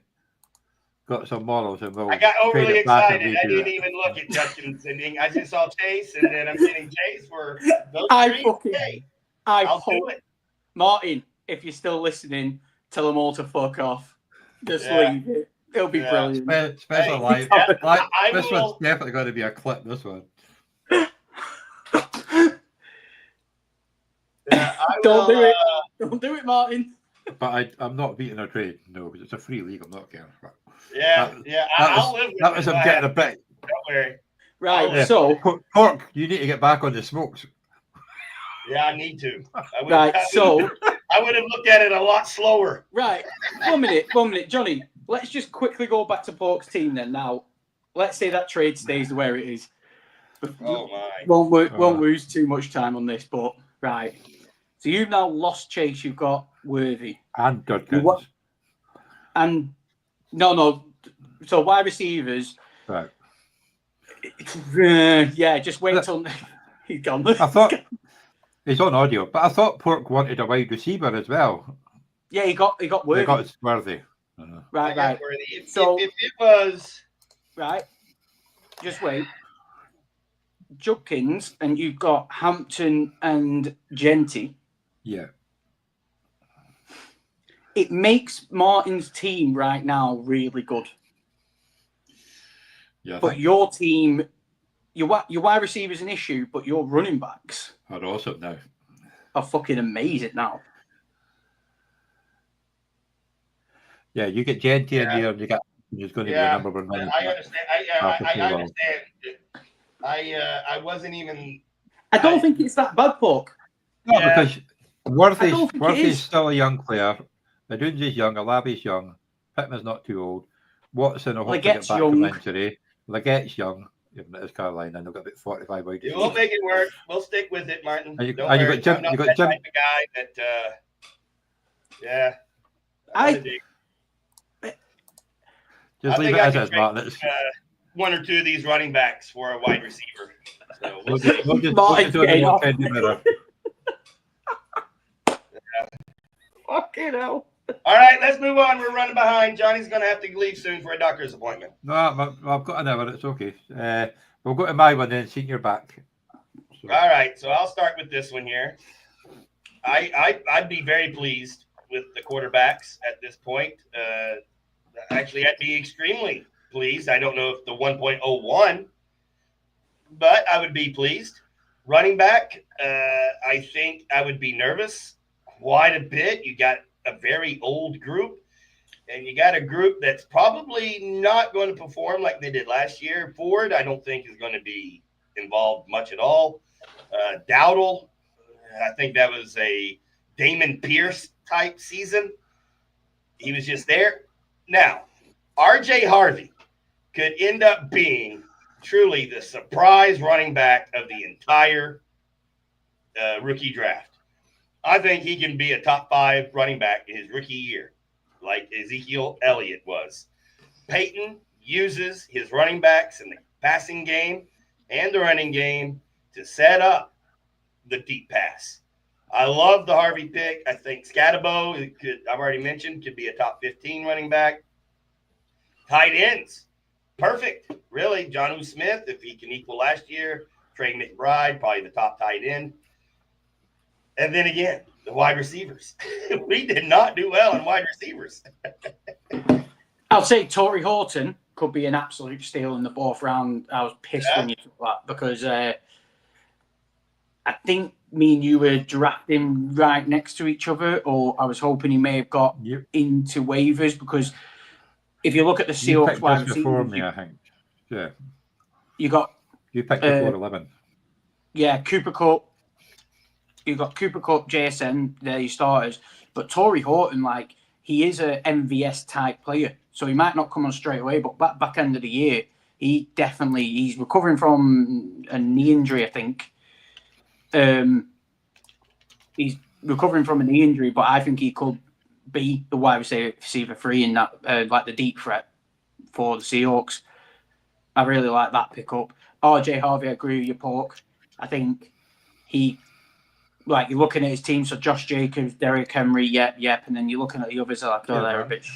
got some morals, and we'll I got overly excited. I didn't it. even look at Justin's sending. I just saw Chase, and then I'm getting Chase for those three. I'll do it. Martin, if you're still listening, tell them all to fuck off. Just leave it. It'll be brilliant. Special live. This one's definitely going to be a clip. This one. Don't do it. Don't do it, Martin. But I'm not beating a trade. No, because it's a free league. I'm not getting. I'll live with that was him getting a bit. Don't worry. Right. So, Pork, you need to get back on the smokes. Yeah, I need to. I would have looked at it a lot slower. Right. 1 minute. Johnny, let's just quickly go back to Pork's team then now. Let's say that trade stays where it is. Oh, my. Won't lose too much time on this, but right. So you've now lost Chase. You've got Worthy. And Judkins. And no. So wide receivers. Right. Yeah, just wait till he's gone. I thought he's on audio, but I thought Pork wanted a wide receiver as well. Yeah, he got Worthy. He got Worthy. Right. If it was right, just wait. Judkins, and you've got Hampton and Genty. Yeah. It makes Martin's team right now really good. Yeah. But your team, your wide receiver is an issue, but your running backs are awesome now. Are fucking amazing now. Yeah, you get Genty in here, and he's going to be a number one running back. I understand. I understand. I wasn't even. I don't think it's that bad, Pork. No, because Worthy's still a young player. Adunzi's young. Alabi's young. Pittman's not too old. Watson will hopefully get back from injury. Legette's young. Even at his Carolina, and they've got about 45 wide. We'll make it work. We'll stick with it, Martin. And you got Jim. You got Jim. Type of guy that. Just I leave think it I as can is, trade, Martin. one or two of these running backs for a wide receiver. So we'll see. We'll just Martin's do it getting in off. the mirror. Fucking hell. All right, let's move on. We're running behind. Johnny's going to have to leave soon for a doctor's appointment. No, I've got an hour. It's okay. We'll go to my one then. Senior back. So. All right, so I'll start with this one here. I'd be very pleased with the quarterbacks at this point. Actually, I'd be extremely pleased. I don't know if the 1.01, but I would be pleased. Running back, I think I would be nervous quite a bit. You got a very old group, and you got a group that's probably not going to perform like they did last year. Ford, I don't think is going to be involved much at all. Dowdle, I think that was a Damon Pierce type season. He was just there. Now, RJ Harvey could end up being truly the surprise running back of the entire rookie draft. I think he can be a top 5 running back in his rookie year, like Ezekiel Elliott was. Peyton uses his running backs in the passing game and the running game to set up the deep pass. I love the Harvey pick. I think Scatabo, I've already mentioned, could be a top 15 running back. Tight ends, perfect. Really, Jonnu Smith, if he can equal last year. Trey McBride, probably the top tight end. And then again, the wide receivers. We did not do well in wide receivers. I'll say Torrey Horton could be an absolute steal in the 4th round. I was pissed when you took that because I think me and you were drafting right next to each other, or I was hoping he may have got into waivers because if you look at the Seahawks wide receivers, before me, I think. Yeah. You picked before 11. Yeah, Cooper Kupp. You got Cooper Kupp, JSN, they're your starters. But Torrey Horton, like, he is a MVS type player. So he might not come on straight away, but back end of the year, he's recovering from a knee injury, I think. He's recovering from a knee injury, but I think he could be the wide receiver 3 in that, like the deep threat for the Seahawks. I really like that pickup. RJ Harvey, I agree with your Pork. I think you're looking at his team, so Josh Jacobs, Derrick Henry, yep, and then you're looking at the others, like, they're a bit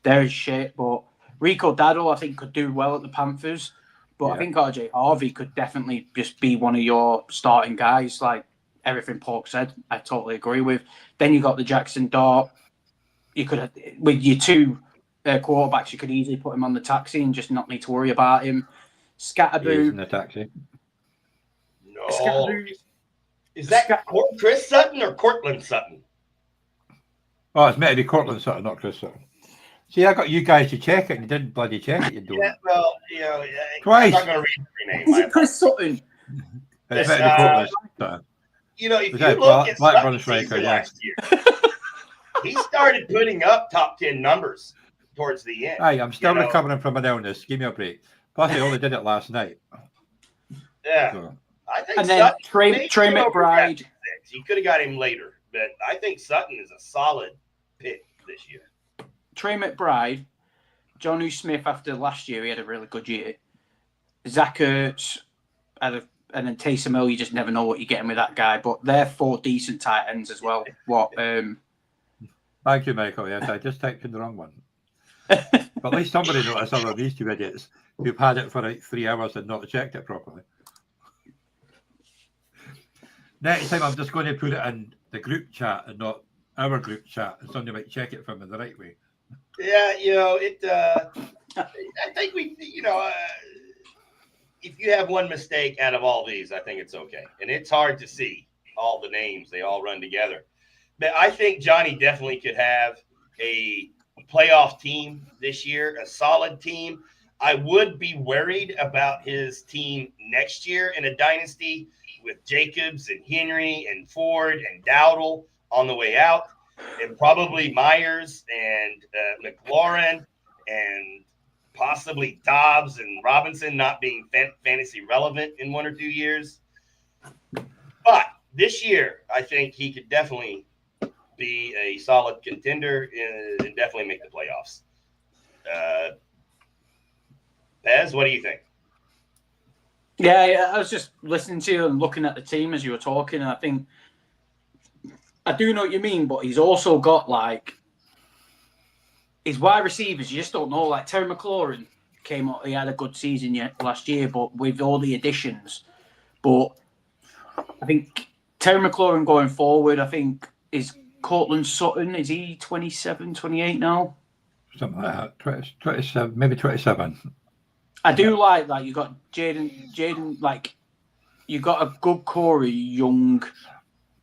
they're shit, but Rico Dowdle, I think, could do well at the Panthers, but I think RJ Harvey could definitely just be one of your starting guys, like everything Pork said, I totally agree with. Then you got the Jackson Dart. You could, with your 2 quarterbacks, you could easily put him on the taxi and just not need to worry about him. Scatterboo. In the taxi. No. Scatterboo. Is that Chris Sutton or Cortland Sutton? Oh, it's meant to be Cortland Sutton, not Chris Sutton. See, I got you guys to check it, and you didn't bloody check it. You don't. Yeah, well, Twice. I'm not going to read the name. Is it Chris Sutton? It's meant to be Cortland Sutton. If you look at Sutton's season last year, he started putting up top 10 numbers towards the end. Hey, I'm still recovering from an illness. Give me a break. Plus, I only did it last night. Yeah. So. I think and then Trey McBride. You could have got him later, but I think Sutton is a solid pick this year. Trey McBride, Jonnu Smith after last year, he had a really good year. Zach Ertz, and then Taysom Hill, you just never know what you're getting with that guy. But they're 4 decent tight ends as well. Thank you, Michael. Yes, I just typed in the wrong one. But at least somebody noticed other than these 2 idiots who've had it for like 3 hours and not checked it properly. Next time, I'm just going to put it in the group chat and not our group chat, and somebody might check it from me the right way. Yeah, I think if you have one mistake out of all these, I think it's okay. And it's hard to see all the names; they all run together. But I think Johnny definitely could have a playoff team this year, a solid team. I would be worried about his team next year in a dynasty with Jacobs and Henry and Ford and Dowdle on the way out, and probably Myers and McLaurin and possibly Dobbs and Robinson not being fantasy relevant in 1 or 2 years. But this year, I think he could definitely be a solid contender and definitely make the playoffs. Pez, what do you think? Yeah, I was just listening to you and looking at the team as you were talking, and I think I do know what you mean, but he's also got like his wide receivers. You just don't know. Like Terry McLaurin came up, he had a good season last year, but with all the additions. But I think Terry McLaurin going forward, I think is Cortland Sutton. Is he 27, 28 now? Something like that. 27, maybe 27. I do like that. You got Jaden, like you got a good core of young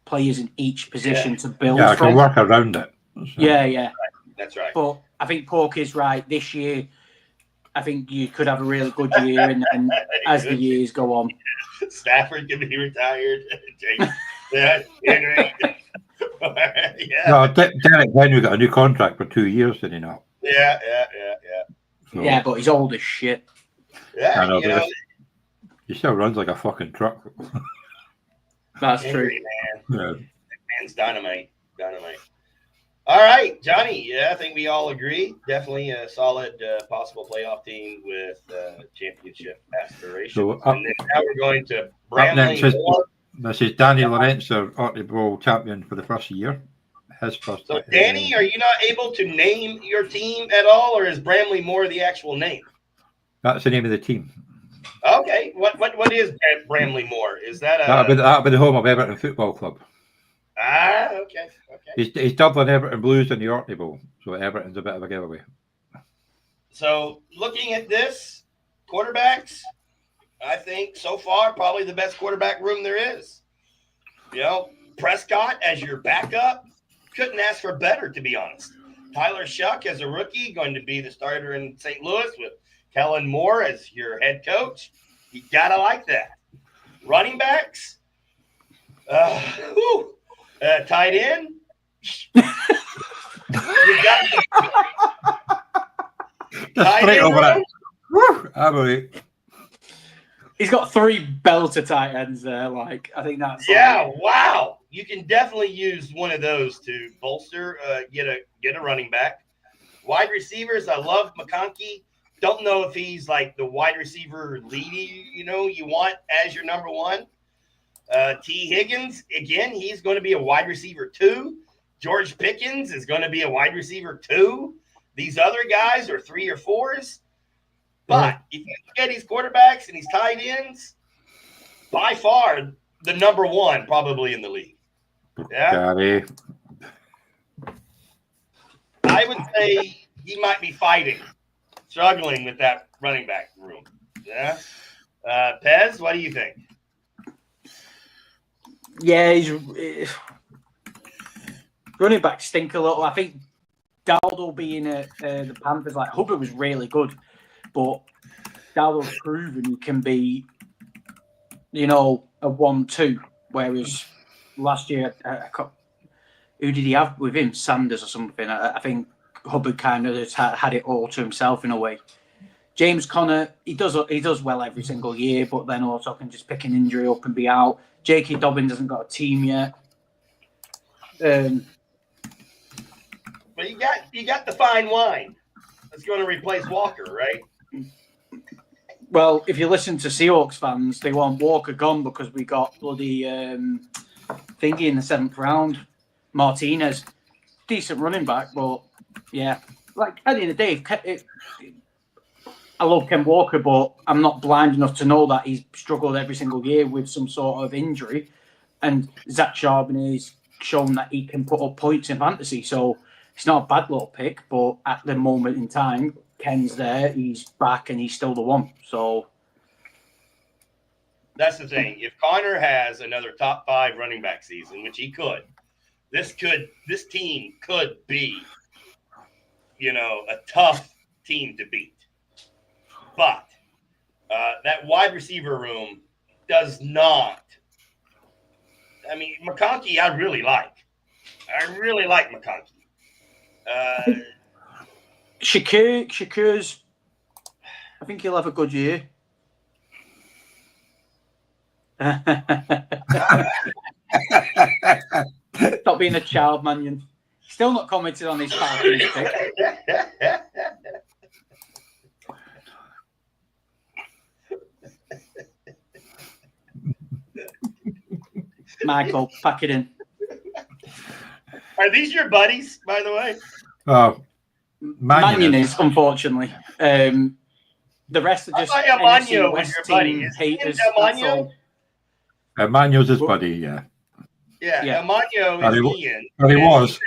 players in each position to build Yeah, I from. can work around it. So. Yeah. That's right. But I think Pork is right. This year, I think you could have a really good year, and as the years go on, Stafford can be retired. Henry. Yeah. No, Derek Henry got a new contract for 2 years, did he not? Yeah. So, yeah, but he's old as shit. Yeah, I know, but he still runs like a fucking truck. That's Henry, true. man. Yeah. Man's dynamite. All right, Johnny. Yeah, I think we all agree. Definitely a solid possible playoff team with championship aspirations. So and then now we're going to Up Bramley. next this is Danny Lawrence, our Orkney Bowl champion for the first year. His first. So, Danny, are you not able to name your team at all, or is Bramley more the actual name? That's the name of the team. Okay, what is Bramley Moore? Is that a That'll be the home of Everton Football Club. okay. He's Dublin Everton Blues in the Orkney Bowl, so Everton's a bit of a giveaway. So looking at this, quarterbacks, I think so far probably the best quarterback room there is. You know, Prescott as your backup, couldn't ask for better, to be honest. Tyler Shuck as a rookie, going to be the starter in St. Louis with Kellen Moore as your head coach. You gotta like that. Running backs, tight end. You got Straight over that. Woo! I believe. He's got 3 belter tight ends there. Like I think that's wow. You can definitely use one of those to bolster, get a running back. Wide receivers, I love McConkey. Don't know if he's like the wide receiver leady, you want as your number one. T. Higgins, again, he's going to be a wide receiver 2. George Pickens is going to be a wide receiver 2. These other guys are 3 or 4s. But if you look at these quarterbacks and these tight ends, by far the number 1 probably in the league. Yeah. I would say he might be struggling with that running back room. Yeah. Pez, what do you think? Yeah, he's running back stink a little. I think Dowdle being at the Panthers, like Hubbard was really good, but Dowdle's proven he can be, a 1-2. Whereas last year, who did he have with him? Sanders or something. I think Hubbard kind of had it all to himself in a way. James Conner, he does well every single year, but then also can just pick an injury up and be out. J.K. Dobbins hasn't got a team yet. But you got the fine wine that's going to replace Walker, right? Well, if you listen to Seahawks fans, they want Walker gone because we got bloody thingy in the 7th round. Martinez, decent running back, but yeah, like at the end of the day, I love Ken Walker, but I'm not blind enough to know that he's struggled every single year with some sort of injury. And Zach Charbonner's shown that he can put up points in fantasy, so it's not a bad little pick. But at the moment in time, Ken's there, he's back, and he's still the one. So that's the thing. If Connor has another top 5 running back season, which he could, this team could be, a tough team to beat. But that wide receiver room does not. I mean, McConkey, I really like. I really like McConkey. Shakur's, I think he'll have a good year. Stop being a child, Mannion. Still not commented on his Falcons pick. Michael, pack it in. Are these your buddies, by the way? Mannion is, unfortunately. The rest are just NFC West team haters. That's all. Manuel's his buddy, yeah. Yeah, Emmanuel is Ian. But he was.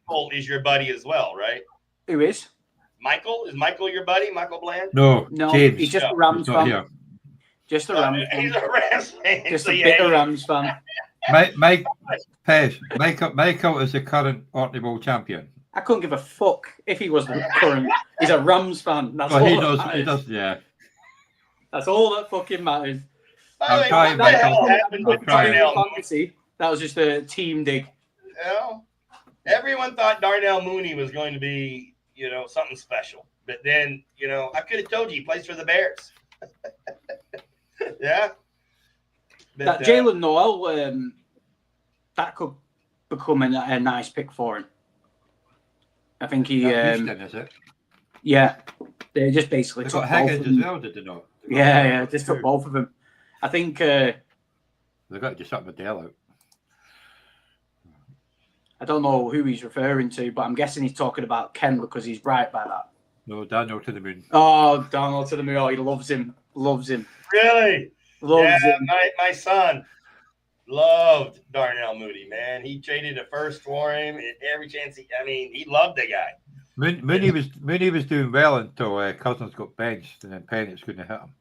Michael is your buddy as well, right? Who is? Michael? Is Michael your buddy? Michael Bland? No, James. He's just a Rams fan. Just a Rams fan. He's a Rams fan. Just a bitter Rams fan. Michael is the current Orkney Bowl champion. I couldn't give a fuck if he was the current. He's a Rams fan. That's all he matters. does, yeah. That's all that fucking matters. I'm trying, Michael. That was just a team dig. Well, everyone thought Darnell Mooney was going to be, something special. But then, I could have told you he plays for the Bears. Yeah. But, that Jalen Noel, that could become a nice pick for him. I think he. Houston, is it? Yeah, they just basically they took got both Higgins of them. as well, did they not? Yeah, just took both of them. I think they got to just up Adele out. I don't know who he's referring to, but I'm guessing he's talking about Ken because he's right by that. No, Daniel to the moon. Oh, Daniel to the moon. Oh, he loves him. Loves him. Really? Loves him. My son loved Darnell Mooney, man. He traded a first for him at every chance. He loved the guy. Mooney was doing well until Cousins got benched, and then Pennett's going to hit him.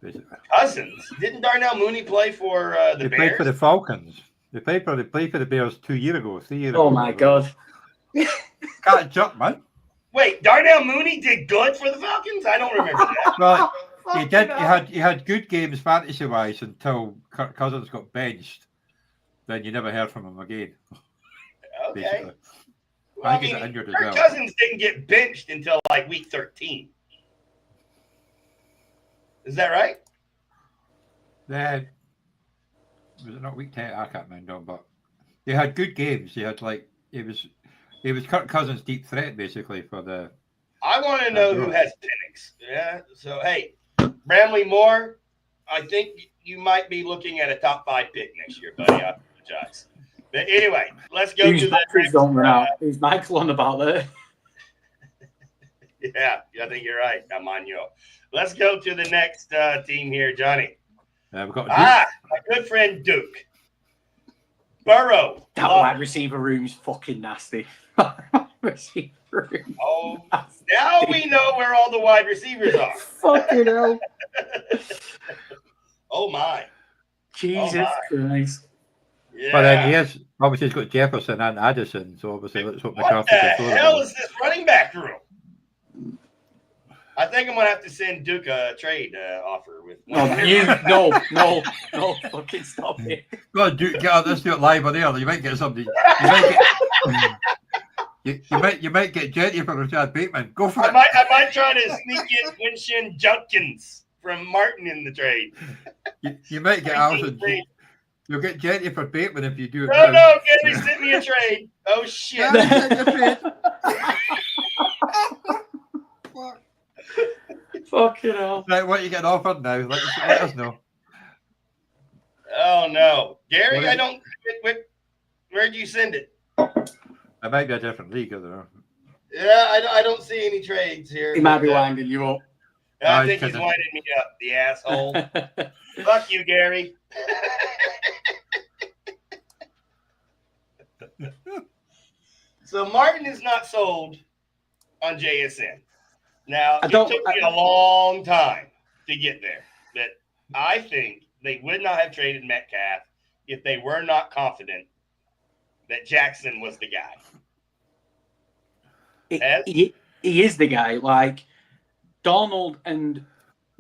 Basically. Cousins? Didn't Darnell Mooney play for the Bears? They played for the Falcons. They played for the Bears 3 years ago. Oh my God! Catch up, man. Wait, Darnell Mooney did good for the Falcons? I don't remember that. Well, he did. He had good games fantasy wise until Kirk Cousins got benched. Then you never heard from him again. Okay. Basically. Well, I think he's injured as Kirk well. Cousins didn't get benched until like week 13. Is that right? Then was it not week 10? I can't remember, but they had good games. They had it was Kirk Cousins' deep threat basically for the. I want to know who has Penix. Yeah. So hey, Bramley Moore, I think you might be looking at a top 5 pick next year, buddy. I apologize. But anyway, let's go to the next. Who's Michael on about there? Yeah, I think you're right. I'm on you. Let's go to the next team here, Johnny. We've got my good friend Duke. Burrow. That wide receiver room's fucking nasty. Receiver room. Oh, now we know where all the wide receivers are. Fucking hell. Oh my. Jesus Christ. Yeah. But then he's got Jefferson and Addison, so obviously let's hope McCarthy. What the hell is this running back room? I think I'm gonna have to send Duke a trade offer with. No, fucking stop it. Go on, Duke, get on this live on air. You might get somebody. You might get Jetty for Rashad Bateman. Go for it. I might try to sneak in Winston Junkins from Martin in the trade. You might get Alvin. You'll get Jetty for Bateman if you do it. No, Gary sent me a trade. Oh shit. Fucking hell. Right, what you getting offered now? Let us know. Oh no, Gary, I don't. Where'd you send it? It might be a different league, I don't know. Yeah, I don't see any trades here. He might be winding you up. I think he's winding me up, the asshole. Fuck you, Gary. So Martin is not sold on JSN. Now, it took me a long time to get there. But I think they would not have traded Metcalf if they were not confident that Jackson was the guy. He is the guy. Like, Donald and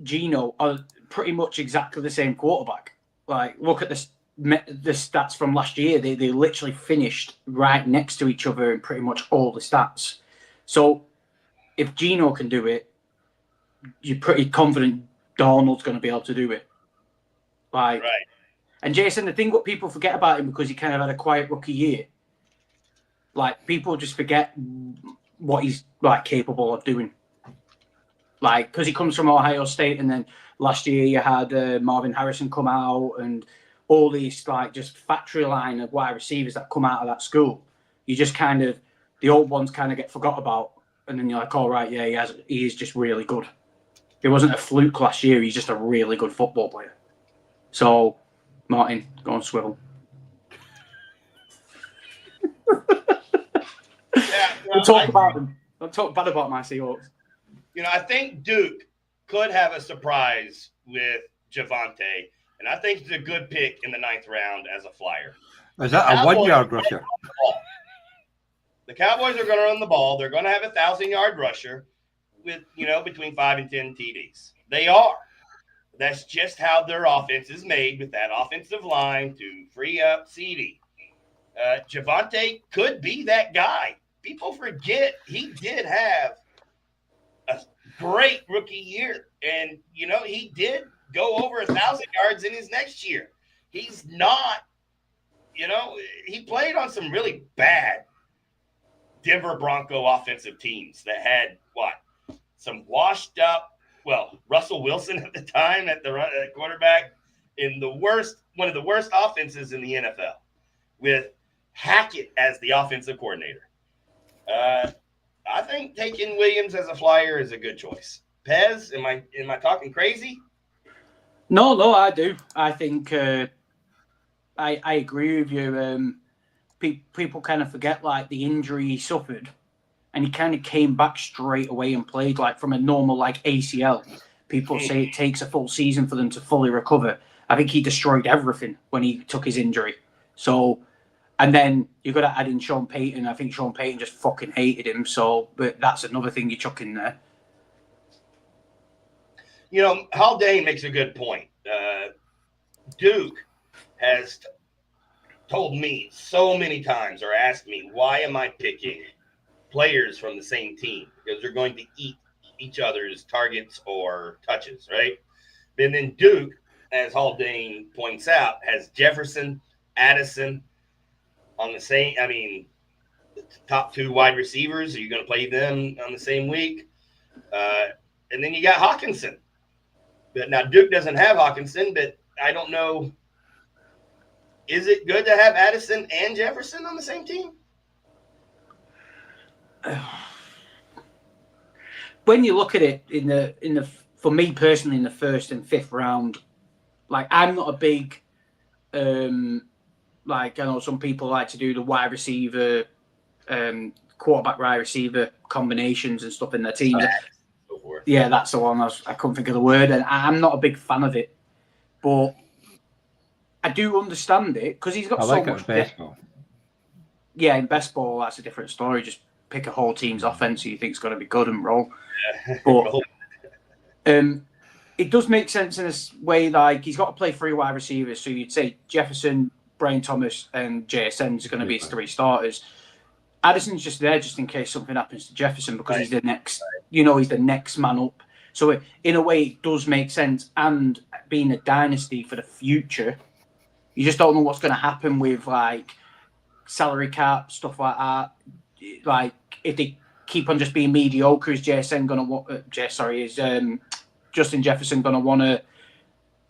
Gino are pretty much exactly the same quarterback. Like, look at the stats from last year. They literally finished right next to each other in pretty much all the stats. So if Gino can do it, you're pretty confident Donald's going to be able to do it. Like, right. And Jason, the thing what people forget about him because he kind of had a quiet rookie year. Like, people just forget what he's capable of doing. Like, because he comes from Ohio State, and then last year you had Marvin Harrison come out, and all these like just factory line of wide receivers that come out of that school. You just kind of, the old ones kind of get forgot about, and then you're like, all right, yeah, he is just really good. It wasn't a fluke last year. He's just a really good football player. So, Martin, go on, swivel. Yeah, Don't talk about them. Don't talk bad about my Seahawks. I think Duke could have a surprise with Javonte, and I think it's a good pick in the 9th round as a flyer. Is that a 1-yard rusher? The Cowboys are going to run the ball. They're going to have a 1,000-yard rusher with, between 5 and 10 TDs. They are. That's just how their offense is made, with that offensive line to free up CD. Javonte could be that guy. People forget he did have a great rookie year. And, he did go over 1,000 yards in his next year. He's not, he played on some really bad Denver Bronco offensive teams that had some washed up, Russell Wilson at the time at the quarterback in one of the worst offenses in the NFL, with Hackett as the offensive coordinator. I think taking Williams as a flyer is a good choice. Pez, am I talking crazy? No, I do. I think I agree with you. People kind of forget like the injury he suffered, and he kind of came back straight away and played like from a normal like ACL. People say it takes a full season for them to fully recover. I think he destroyed everything when he took his injury. So, and then you've got to add in Sean Payton. I think Sean Payton just fucking hated him. So, but that's another thing you chuck in there. Haldane makes a good point. Duke has told me so many times, or asked me, why am I picking players from the same team? Because they're going to eat each other's targets or touches, right? And then Duke, as Haldane points out, has Jefferson, Addison on the same, the top 2 wide receivers. Are you going to play them on the same week? And then you got Hawkinson. But now Duke doesn't have Hawkinson, but I don't know. Is it good to have Addison and Jefferson on the same team? When you look at it in the for me personally in the 1st and 5th round, like I'm not a big like I know some people like to do the wide receiver, quarterback wide receiver combinations and stuff in their teams. Yeah, that's the one. I couldn't think of the word, and I'm not a big fan of it, but I do understand it because he's got so much. In best ball. Yeah, in best ball, that's a different story. Just pick a whole team's offense who you think is going to be good and roll. But it does make sense in this way. Like he's got to play 3 wide receivers, so you'd say Jefferson, Brian Thomas, and JSN is going to be his 3 starters. Addison's just there just in case something happens to Jefferson because he's the next, he's the next man up. So in a way, it does make sense. And being a dynasty for the future, you just don't know what's going to happen with like salary cap, stuff like that. Like if they keep on just being mediocre, is Justin Jefferson going to want to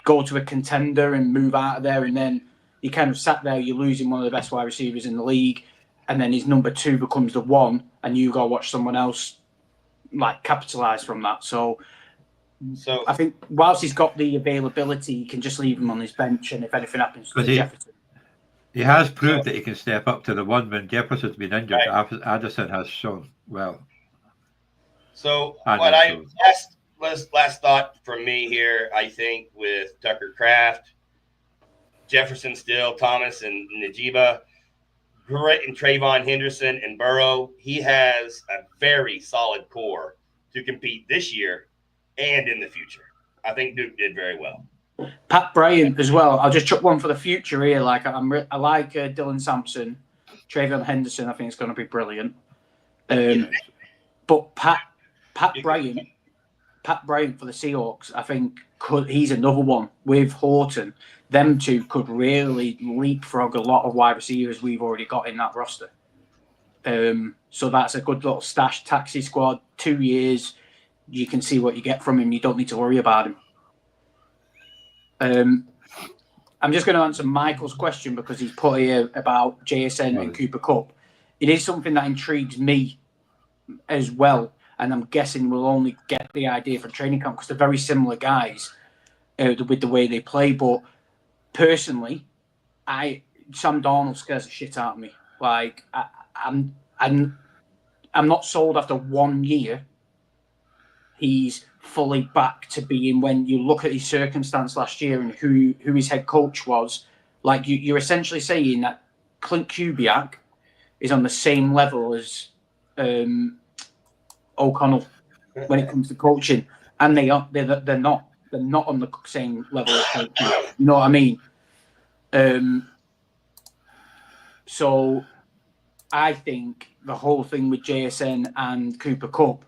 go to a contender and move out of there? And then you kind of sat there, you're losing one of the best wide receivers in the league. And then his number 2 becomes the 1, and you go watch someone else like capitalize from that. So I think whilst he's got the availability, you can just leave him on his bench, and if anything happens to Jefferson, he has proved that he can step up to the 1 when Jefferson's been injured. Right. Addison has shown well. So last thought from me here, I think with Tucker Kraft, Jefferson still, Thomas and Najiba. Great, and Trayvon Henderson and Burrow. He has a very solid core to compete this year and in the future. I think Duke did very well. Pat Bryant as well. I'll just chuck one for the future here. Like I like Dylan Sampson, Trayvon Henderson. I think it's going to be brilliant. But Pat Bryant for the Seahawks, I think he's another one with Horton. Them 2 could really leapfrog a lot of wide receivers we've already got in that roster. So that's a good little stash taxi squad. 2 years, you can see what you get from him. You don't need to worry about him. I'm just going to answer Michael's question because he's put here about JSN and Cooper Kupp. It is something that intrigues me as well, and I'm guessing we'll only get the idea for training camp because they're very similar guys with the way they play. But personally, Sam Darnold scares the shit out of me. Like I'm not sold after 1 year. He's fully back to being, when you look at his circumstance last year and who his head coach was. Like you're essentially saying that Clint Kubiak is on the same level as O'Connell when it comes to coaching, and they're not on the same level as coaching. You know what I mean? So I think the whole thing with JSN and Cooper Kupp,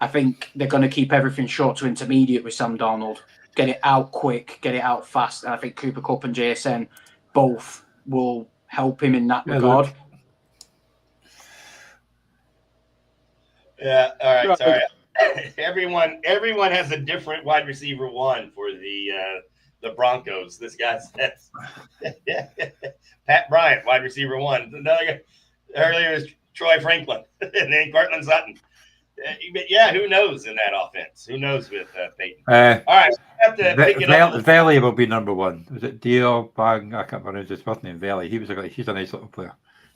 I think they're going to keep everything short to intermediate with Sam Darnold. Get it out quick, get it out fast. And I think Cooper Kupp and JSN both will help him in that regard. Look. Yeah, all right, sorry. Everyone has a different wide receiver one for the Broncos. This guy says Pat Bryant, wide receiver one. Another guy earlier is Troy Franklin, and then Cortland Sutton. But yeah, who knows in that offense? Who knows with Peyton? All right, we have to pick it up. Valley will be number one. Was it Dio Bang? I can't remember his first name. Valley. He's a nice little player.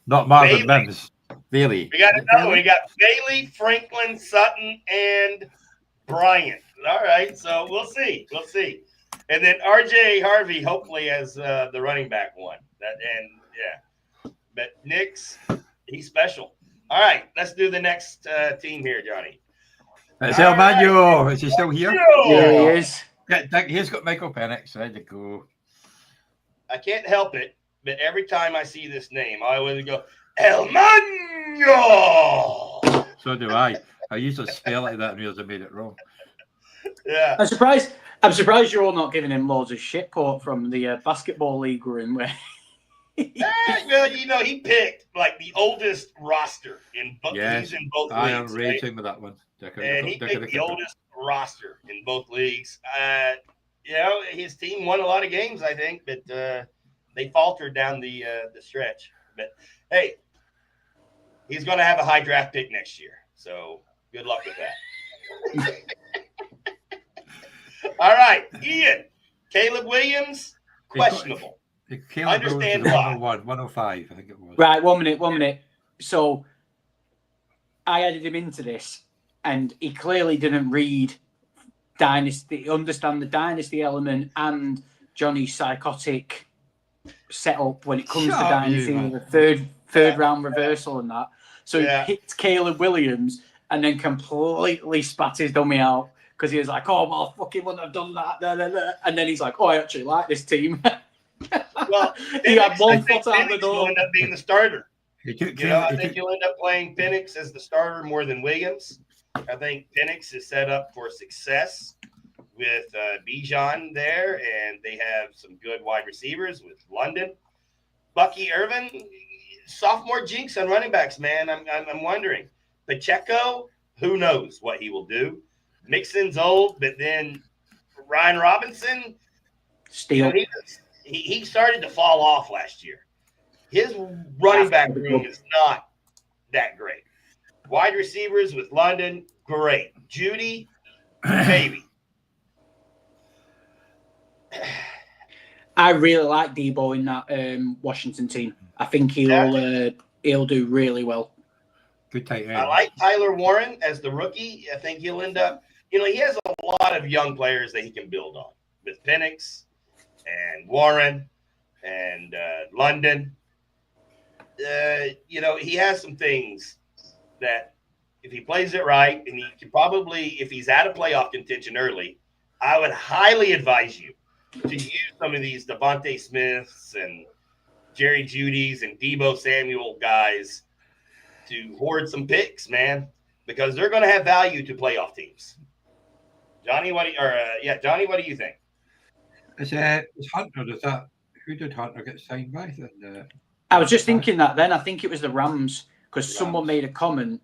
Not Marvin Mims. Bailey. We got another one. We got Bailey, Franklin, Sutton, and Bryant. All right, so we'll see. And then RJ Harvey hopefully as the running back one. But Nick's, he's special. All right, let's do the next team here, Johnny. It's El Manuel. Is he still here? Yeah, he is. He's got Michael Penix. Ready to go. I can't help it, but every time I see this name, I always go, El Manuel. So do I. I used to spell like that and realized I made it wrong. Yeah. I'm surprised you're all not giving him loads of shit port from the basketball league room where well, he picked like the oldest roster in both leagues. I am racing with that one. And he picked the oldest roster in both leagues. His team won a lot of games, I think, but they faltered down the stretch. But hey, he's going to have a high draft pick next year, so good luck with that. All right, Ian, Caleb Williams, questionable. Understand why. 105, I think it was. Right, 1 minute. So I added him into this, and he clearly didn't read Dynasty, understand the Dynasty element and Johnny's psychotic setup when it comes to Dynasty, the third round reversal and that. So he picked Caleb Williams and then completely spat his dummy out because he was like, "Oh, well, I fucking wouldn't have done that." And then he's like, "Oh, I actually like this team." Well, he had one foot out the door. Will end up being the starter. I think you'll end up playing Penix as the starter more than Williams. I think Penix is set up for success with Bijan there, and they have some good wide receivers with London. Bucky Irvin, sophomore jinx on running backs, man. I'm wondering. Pacheco, who knows what he will do. Mixon's old, but then Ryan Robinson, still. He started to fall off last year. His running back room is not that great. Wide receivers with London, great. Judy, maybe. I really like Debo in that Washington team. I think he'll do really well. Good tight end. I like Tyler Warren as the rookie. I think he'll end up. He has a lot of young players that he can build on with Penix and Warren and London. He has some things that if he plays it right, and he can probably, if he's out of playoff contention early, I would highly advise you to use some of these Devontae Smiths and Jerry Judys and Debo Samuel guys to hoard some picks, man, because they're going to have value to playoff teams. Johnny, what do you think? Is Hunter? Who did Hunter get signed by? I was just thinking that then. I think it was the Rams because someone made a comment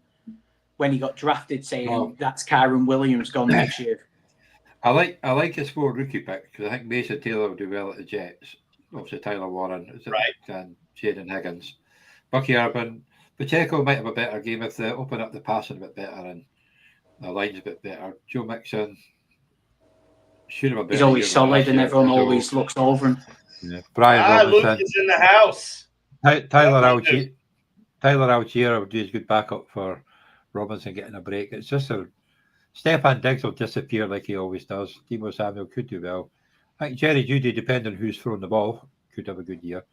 when he got drafted saying that's Kyron Williams gone next year. I like his full rookie pick because I think Mason Taylor will do well at the Jets. obviously Tyler Warren, Right. and Jaden Higgins. Bucky Urban. Pacheco might have a better game if they open up the passing a bit better and the line's a bit better. Joe Mixon should have a better He's always year than solid, last and year. everyone So, always looks over him. yeah. Brian Luke Robinson. is in the house. Tyler Luke. Algier would be a good backup for Robinson getting a break. It's just Stefan Diggs will disappear like he always does. Deebo Samuel could do well. I think Jerry Jeudy, depending on who's throwing the ball, could have a good year.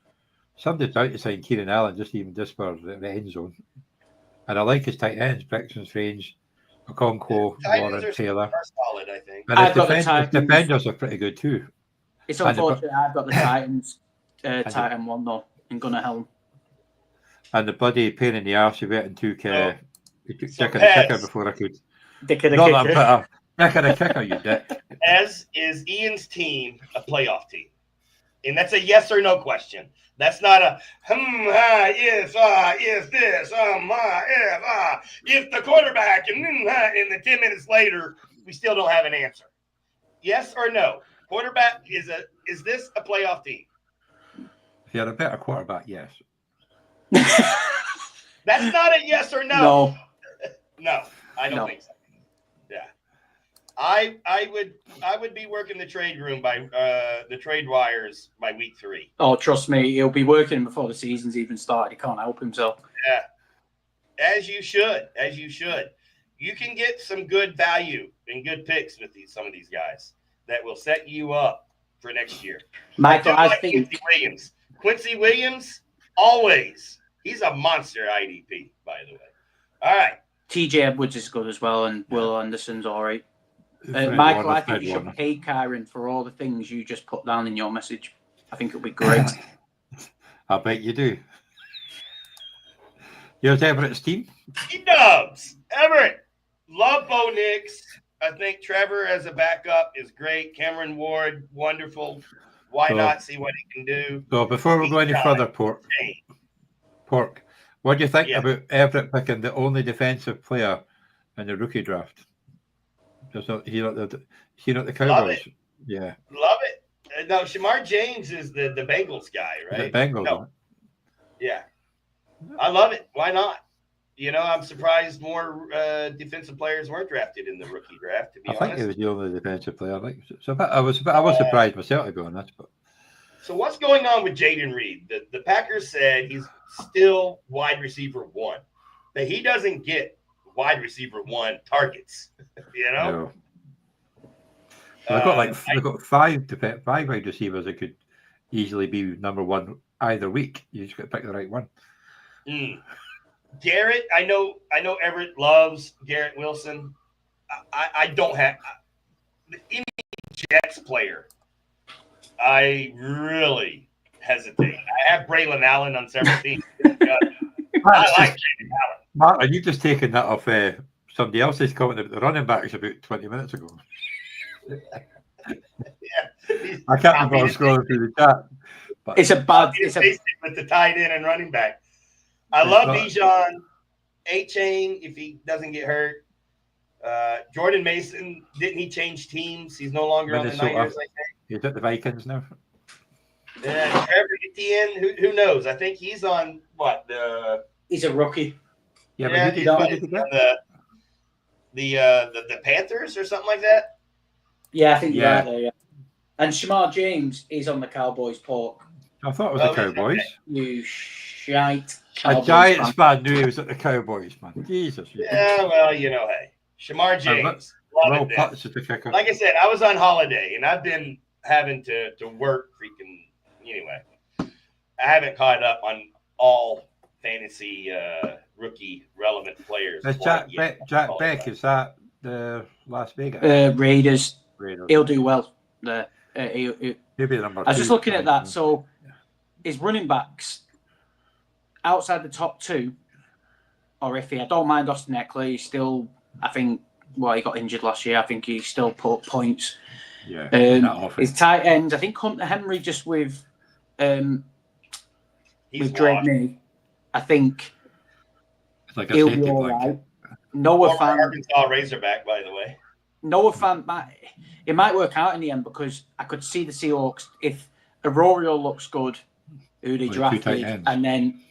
Somebody's about to sign Keenan Allen just for the end zone. And I like his tight ends, Braxton Strange, Okonkwo, Titans Warren, Taylor. are solid, I think. And I've got the his Titans. defenders are pretty good too. It's unfortunate I've got the Titans Titan one though in Gunnar Helm. And the bloody pain in the arse, he went and took he took So Dick and the kicker Pez. before I could. Dick of the Not that I'm kicker. bitter. Dick and the kicker, you dick. As is Ian's team a playoff team? And that's a yes or no question. That's not a if this, if the quarterback, and then 10 minutes later, we still don't have an answer. Yes or no? Quarterback is this a playoff team? If you had a better quarterback, yes. That's not a yes or no. No, I don't think so. Yeah. I would be working the trade room by the trade wires by week 3. Oh, trust me, he'll be working before the season's even started. He can't help himself. Yeah. As you should. You can get some good value and good picks with some of these guys that will set you up for next year. Michael, I like think Quincy Williams, always. He's a monster IDP, by the way. All right. TJ Edwards is good as well, and Will Anderson's all right. Fred Michael, Warner, I think Fred you should Warner. pay Kyron for all the things you just put down in your message. I think it'll be great. I bet you do. Here's Everett's team. Dubs. Everett. Love Bo Nix. I think Trevor as a backup is great. Cameron Ward, wonderful. Why not see what he can do? So before we go any further, Pork, what do you think about Everett picking the only defensive player in the rookie draft? He's not the Cowboys. Yeah. Love it. No, Shamar James is the Bengals guy, right? Is it Bengals? No. Yeah. I love it. Why not? I'm surprised more defensive players weren't drafted in the rookie draft, to be honest. I think he was the only defensive player. I was surprised myself, to be honest. But so what's going on with Jaden Reed? The Packers said he's still wide receiver 1, but he doesn't get wide receiver 1 targets. No. They've got five wide receivers that could easily be number 1 either week. You just got to pick the right one. Garrett, I know Everett loves Garrett Wilson. I don't have any Jets player. I really hesitate. I have Braylon Allen on several teams. I like Braylon Allen. Mark, are you just taking that off somebody else's comment about the running backs about 20 minutes ago? I can't remember scrolling through the chat. But It's a with the tight end and running back. I love Bijan, A-Chain if he doesn't get hurt. Jordan Mason, didn't he change teams? He's no longer on the Niners, I think. He's at the Vikings now. Trevor Etienne, who knows? I think he's on what? He's a rookie. Yeah, but who did he get? The Panthers or something like that. Yeah, I think you're right there, yeah. And Shamar James is on the Cowboys, Pork. I thought it was the Cowboys. You shite Cowboys. A Giants fan knew he was at the Cowboys, man. Jesus. Yeah, well, hey. Shamar James. Love it. Like I said, I was on holiday, and I've been having to work freaking anyway. I haven't caught up on all fantasy rookie relevant players. Is Jack Beck, is that the Las Vegas? Raiders. He'll do well there. He'll be the number 2. I was just looking at that. So his running backs outside the top 2 are iffy. I don't mind Austin Eckler. He's still, I think, he got injured last year. I think he still put points. Yeah. His tight ends, I think Hunter Henry just with Drake May. I think he'll be all right. Noah Fant, Arkansas Razorback, by the way. Noah Fant, it might work out in the end because I could see the Seahawks if Arroyo looks good, who they With the two tight drafted, ends. and then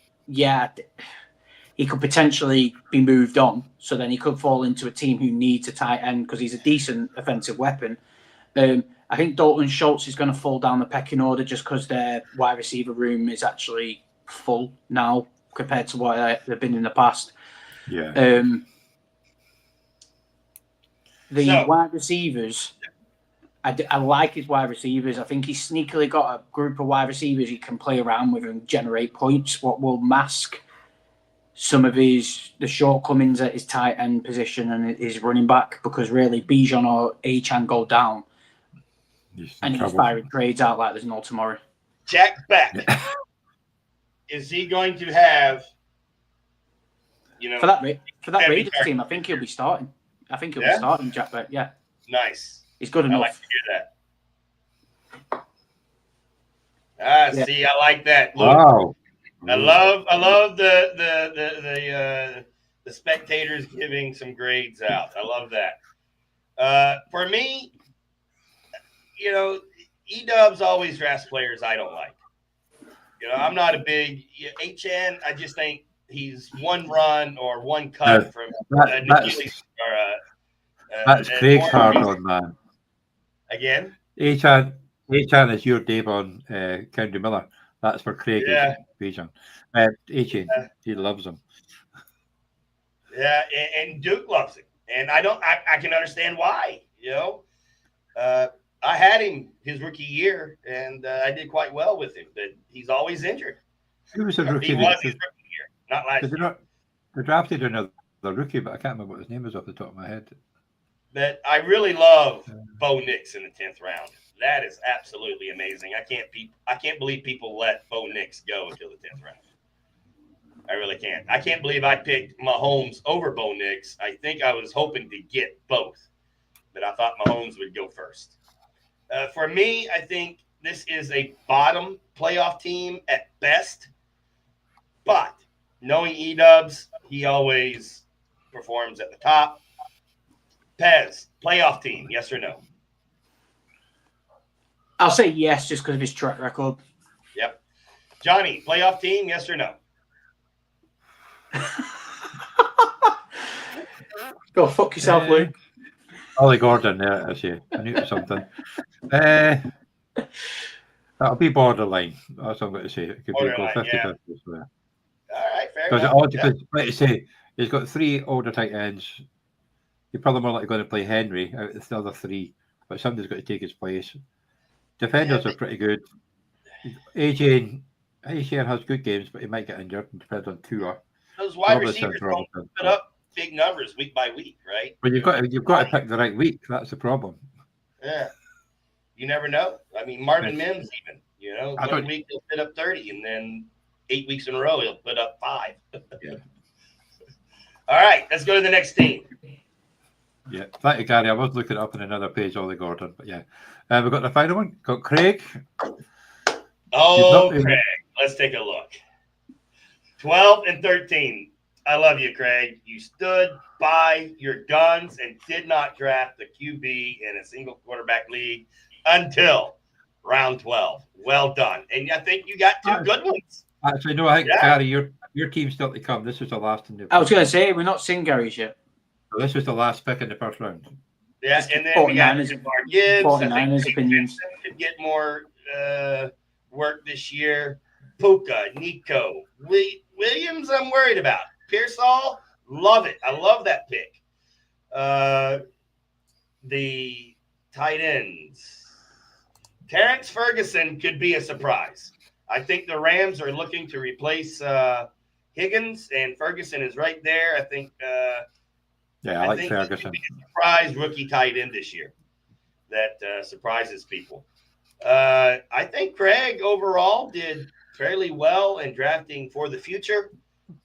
he could potentially be moved on. So then he could fall into a team who needs a tight end because he's a decent offensive weapon. I think Dalton Schultz is going to fall down the pecking order just because their wide receiver room is actually full now compared to what they've been in the past. Yeah. Wide receivers, I like his wide receivers. I think he's sneakily got a group of wide receivers he can play around with and generate points. What will mask some of the shortcomings at his tight end position and his running back, because really Bijan or Achane go down and he's firing trades out like there's no tomorrow. Jack Beck, is he going to have, for that Raiders team? I think he'll be starting. Be starting, Jack Beck. Yeah, nice. He's good enough. I like to hear that. See, I like that. Look, wow. I love the spectators giving some grades out. I love that. For me, E-Dubs always drafts players I don't like. I'm not a big Achane. I just think he's one run or one cut from that's Craig's hard on, man. Again, Achane is your Dave on County Miller. That's for Craig. Achane. He loves him. Yeah, and Duke loves him, and I can understand why. I had him his rookie year, and I did quite well with him, but he's always injured. He was a rookie. He was his rookie year, not last year. They drafted another rookie, but I can't remember what his name is off the top of my head. But I really love Bo Nix in the 10th round. That is absolutely amazing. I can't believe people let Bo Nix go until the 10th round. I really can't. I can't believe I picked Mahomes over Bo Nix. I think I was hoping to get both, but I thought Mahomes would go first. For me, I think this is a bottom playoff team at best, but knowing E-Dubs, he always performs at the top. Pez, playoff team, yes or no? I'll say yes, just because of his track record. Yep. Johnny, playoff team, yes or no? Go fuck yourself, Luke. Ollie Gordon, there, I see. I knew it was something. That'll be borderline. That's what I'm going to say. It could be 50-50. Yeah. All right, fair enough. Because, like I say, he's got 3 older tight ends. You're probably more likely going to play Henry out of the other 3, but somebody's got to take his place. Defenders are pretty good. Achane has good games, but he might get injured. It depends on Tua. Those wide receivers don't put up big numbers week by week, right? But you've got to pick the right week. That's the problem. Yeah. You never know. I mean, Marvin Mims even, one week he'll put up 30, and then 8 weeks in a row he'll put up 5. Yeah. All right, let's go to the next team. Yeah, thank you, Gary. I was looking up on another page, Ollie Gordon, but yeah. We've got the final one. Got Craig. Oh, Craig. Let's take a look. 12 and 13. I love you, Craig. You stood by your guns and did not draft the QB in a single quarterback league until round 12. Well done. And I think you got 2 good ones. Actually, no, I think, Gary, your team's still to come. This was the last in the I was going to say, we're not seeing Gary's yet. So this was the last pick in the first round. Yeah, and then we got Jamar Gibbs. 49ers opinions. Could get more work this year. Puka, Nico, Williams, I'm worried about. Pearsall, love it. I love that pick. The tight ends. Terrence Ferguson could be a surprise. I think the Rams are looking to replace Higgins, and Ferguson is right there. I think I like Ferguson. Surprise rookie tight end this year that surprises people. I think Craig overall did fairly well in drafting for the future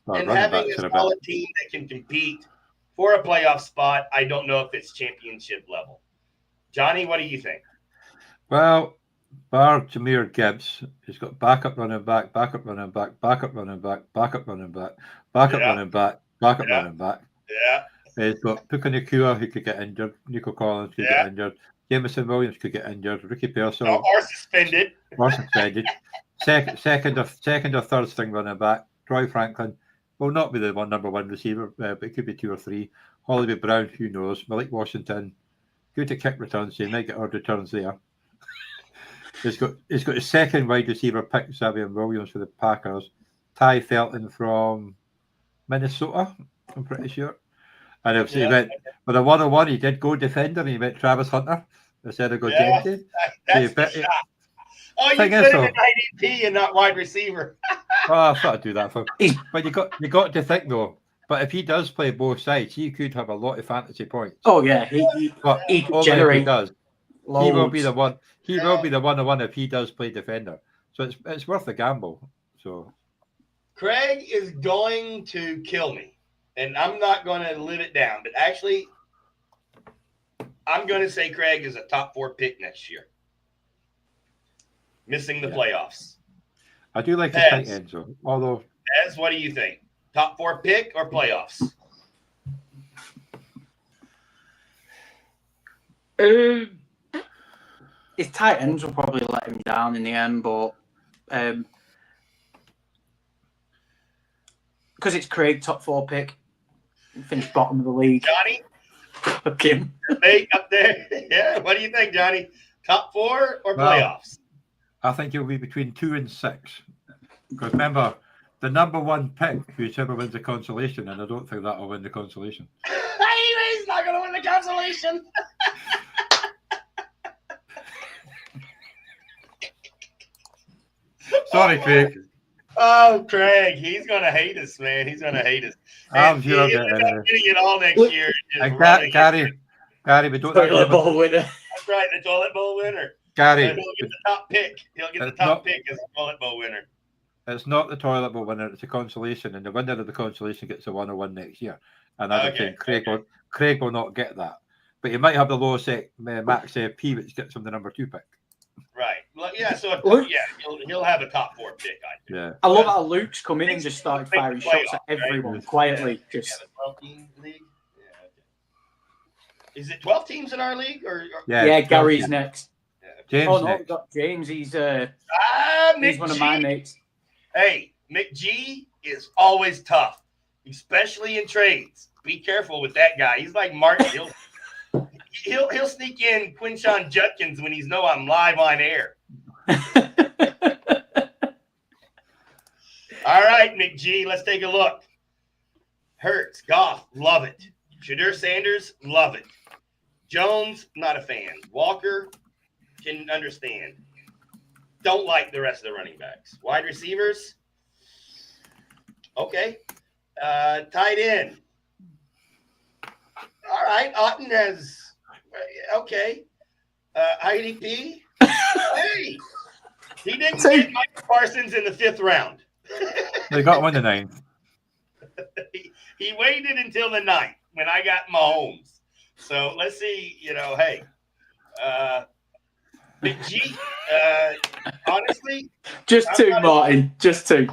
and having a solid team that can compete for a playoff spot. I don't know if it's championship level. Johnny, what do you think? Well, bar Jahmyr Gibbs, he's got backup running back, backup running back, backup running back, backup running back, backup running back, backup running back. Yeah. He's got Puka Nacua, who could get injured. Nico Collins could get injured. Jameson Williams could get injured. Ricky Pearsall Or suspended. or suspended. Second or third string running back. Troy Franklin will not be the number one receiver, but it could be 2 or 3. Hollywood Brown, who knows? Malik Washington, good at kick returns, so he might get odd returns there. He's got his second wide receiver pick, Xavier Williams for the Packers. Ty Felton from Minnesota, I'm pretty sure. And if he went with a 101, he did go defender and he went Travis Hunter instead of go Jenkins. That's the shot. Oh, you put him in IDP and not wide receiver. I thought I'd do that for him. But you got to think though. But if he does play both sides, he could have a lot of fantasy points. Oh yeah, he could generate. He does. Loads. He will be the one. He will be the 101 if he does play defender. So it's worth a gamble. So Craig is going to kill me, and I'm not going to live it down. But actually, I'm going to say Craig is a top 4 pick next year. Missing the playoffs. I do like the tight ends, though. Although, Pez, what do you think? Top 4 pick or playoffs? His tight ends will probably let him down in the end, but because it's Craig, top 4 pick, finished bottom of the league. Johnny? Fuck him. Hey, up there. Yeah, what do you think, Johnny? Top 4 or playoffs? I think he'll be between 2 and 6. Because remember, the number 1 pick, whichever wins the consolation, and I don't think that'll win the consolation. He's not going to win the consolation. Sorry, Craig. Oh, Craig, he's going to hate us, man. He's going to hate us. I'm sure he'll end up getting it all next year. Gary, we don't. Toilet bowl winner. That's right, the toilet bowl winner. Gary, he'll get the top pick. He'll get the top pick as a toilet bowl winner. It's not the toilet bowl winner; it's a consolation, and the winner of the consolation gets a 101 next year. And I'm saying Craig will not get that, but he might have the lowest max P, which gets him the number 2 pick. Right. Well, yeah. So he'll have a top 4 pick. I think. Yeah. I love how Luke's come in and just started firing shots at everyone quietly. Just 12-team league. Yeah. Okay. Is it 12 teams in our league or yeah, Gary's next. James oh no, next. we've got James. He's one of my mates. Hey, McG is always tough, especially in trades. Be careful with that guy. He's like Martin. He'll sneak in Quinshon Judkins when he's I'm live on air. All right, McG, let's take a look. Hurts, Goff, love it. Shadur Sanders, love it. Jones, not a fan. Walker, can understand. Don't like the rest of the running backs. Wide receivers, okay. Tight end. All right, Otten has, okay. IDP, hey, he didn't get Mike Parsons in the 5th round. They got 1 to 9. He waited until the 9th when I got Mahomes. So let's see, hey, Big G, honestly. Just 2, Martin. Just 2.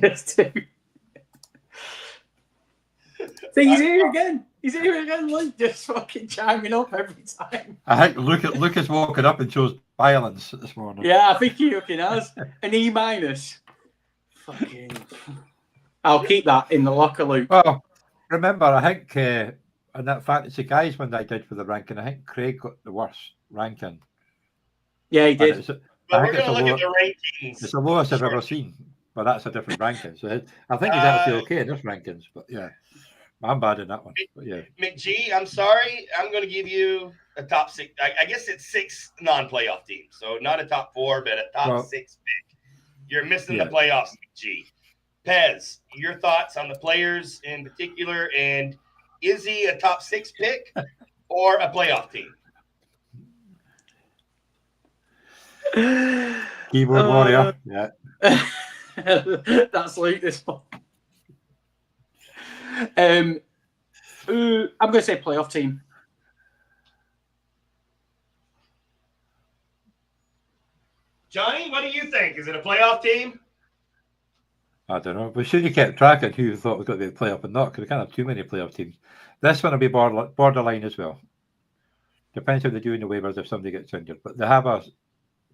Just 2. See, he's here again. He's here again, Luke, just fucking chiming up every time. I think Luke has woken up and chose violence this morning. Yeah, I think he fucking has. An E-. Fucking. I'll keep that in the locker, Luke. Well, remember, I think in that Fantasy Guys one that I did for the ranking, I think Craig got the worst ranking. Yeah, he did. But we're going to look at the rankings. It's the lowest I've ever seen, but that's a different ranking. So I think he's actually okay in this rankings, but yeah. I'm bad in that one. But yeah. McG, I'm sorry. I'm going to give you a top 6. I guess it's 6 non-playoff teams. So not a top 4, but a top 6 pick. You're missing the playoffs, McG. Pez, your thoughts on the players in particular, and is he a top 6 pick or a playoff team? Keyboard warrior. Yeah. That's Luke this one. I'm going to say playoff team. Johnny, what do you think? Is it a playoff team? I don't know. But should you kept track of who thought was going to be a playoff and not? Because we can't have too many playoff teams. This one will be borderline as well. Depends how they do in the waivers if somebody gets injured. But they have a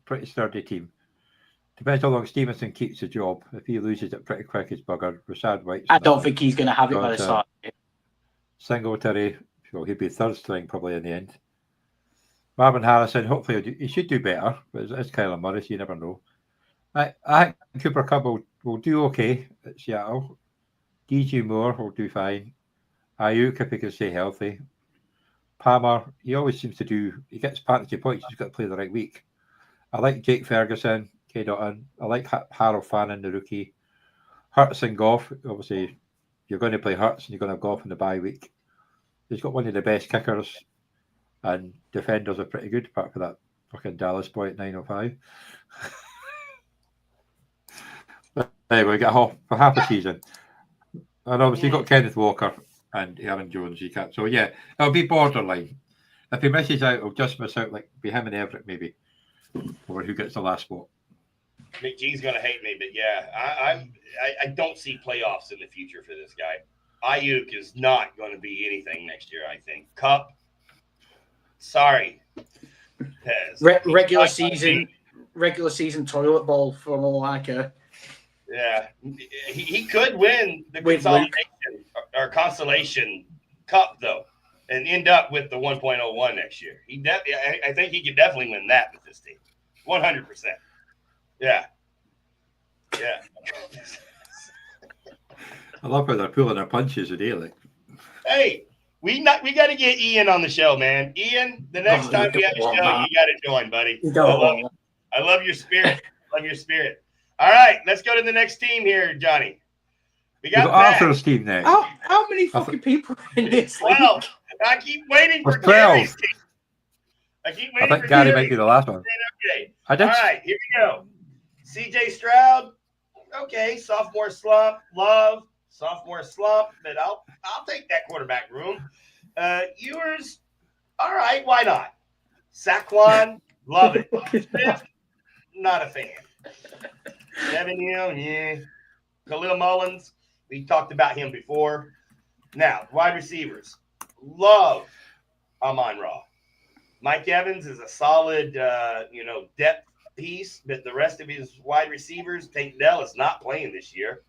pretty sturdy team. Depends how long Stevenson keeps the job. If he loses it pretty quick, he's buggered. Rashad White. I don't think he's going to have it by the start. Singletary, well, he'd be third string probably in the end. Marvin Harrison, hopefully he should do better, but it's Kyler Murray, so you never know. I think Cooper Kupp will do okay at Seattle. DJ Moore will do fine. Ayuk, if he can stay healthy. Palmer, he always seems to do, he gets parity points, he's got to play the right week. I like Jake Ferguson, K. Dotton. I like Harold Fannin, the rookie. Hurts and Goff, obviously, you're going to play Hurts and you're going to have Goff in the bye week. He's got one of the best kickers, and defenders are pretty good, apart from that fucking Dallas boy at 905. Anyway, we get for half a season. And obviously, you've got Kenneth Walker and Aaron Jones. You can't. So, yeah, it'll be borderline. If he misses out, he'll just miss out, like, be him and Everett, maybe, over who gets the last spot. McGee's going to hate me, but yeah, I don't see playoffs in the future for this guy. Ayuk is not going to be anything next year, I think. Kupp, sorry. Pez. Regular season toilet bowl from Malika. Yeah, he could win the consolidation or consolation cup though, and end up with the 1.01 next year. I think he could definitely win that with this team, 100%. Yeah. I love how they're pulling their punches today. Like, hey, we got to get Ian on the show, man. Ian, the next time we have a show, you got to join, buddy. I love your spirit. All right, let's go to the next team here, Johnny. We got Arthur's team next. How many fucking people are in this? Well, I keep waiting for 12. Gary's team. I think Gary might be the last one. Okay. I did. All right, here we go. CJ Stroud. Okay, sophomore slump. Love sophomore slump, but I'll take that quarterback room. Ewers. All right, why not? Saquon. Love it. Smith, not a fan. Devin Hill, yeah. Khalil Mullins, we talked about him before. Now, wide receivers. Love Amon-Ra. Mike Evans is a solid, depth piece, but the rest of his wide receivers, Tank Dell is not playing this year.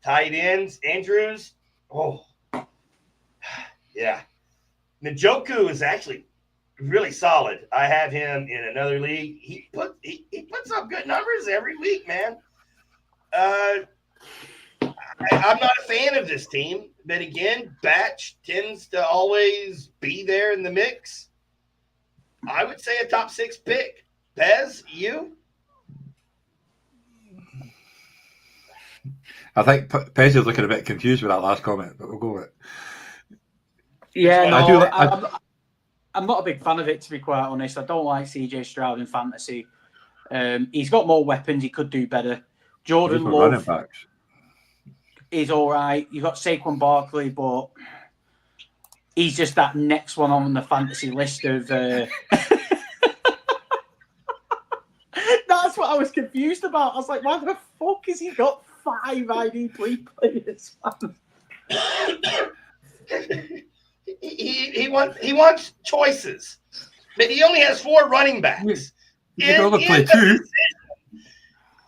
Tight ends, Andrews. Oh, yeah. Njoku is actually really solid. I have him in another league. He puts up good numbers every week, man. I'm not a fan of this team, but again, Batch tends to always be there in the mix. I would say a top 6 pick. Pez, you? I think Pez is looking a bit confused with that last comment, but we'll go with it. Yeah, no, I'm not a big fan of it, to be quite honest. I don't like CJ Stroud in fantasy. He's got more weapons. He could do better. Jordan Love is all right. You've got Saquon Barkley, but he's just that next one on the fantasy list of... That's what I was confused about. I was like, why the fuck has he got 5 IDP players? He wants choices, but he only has 4 running backs. He can only play 2.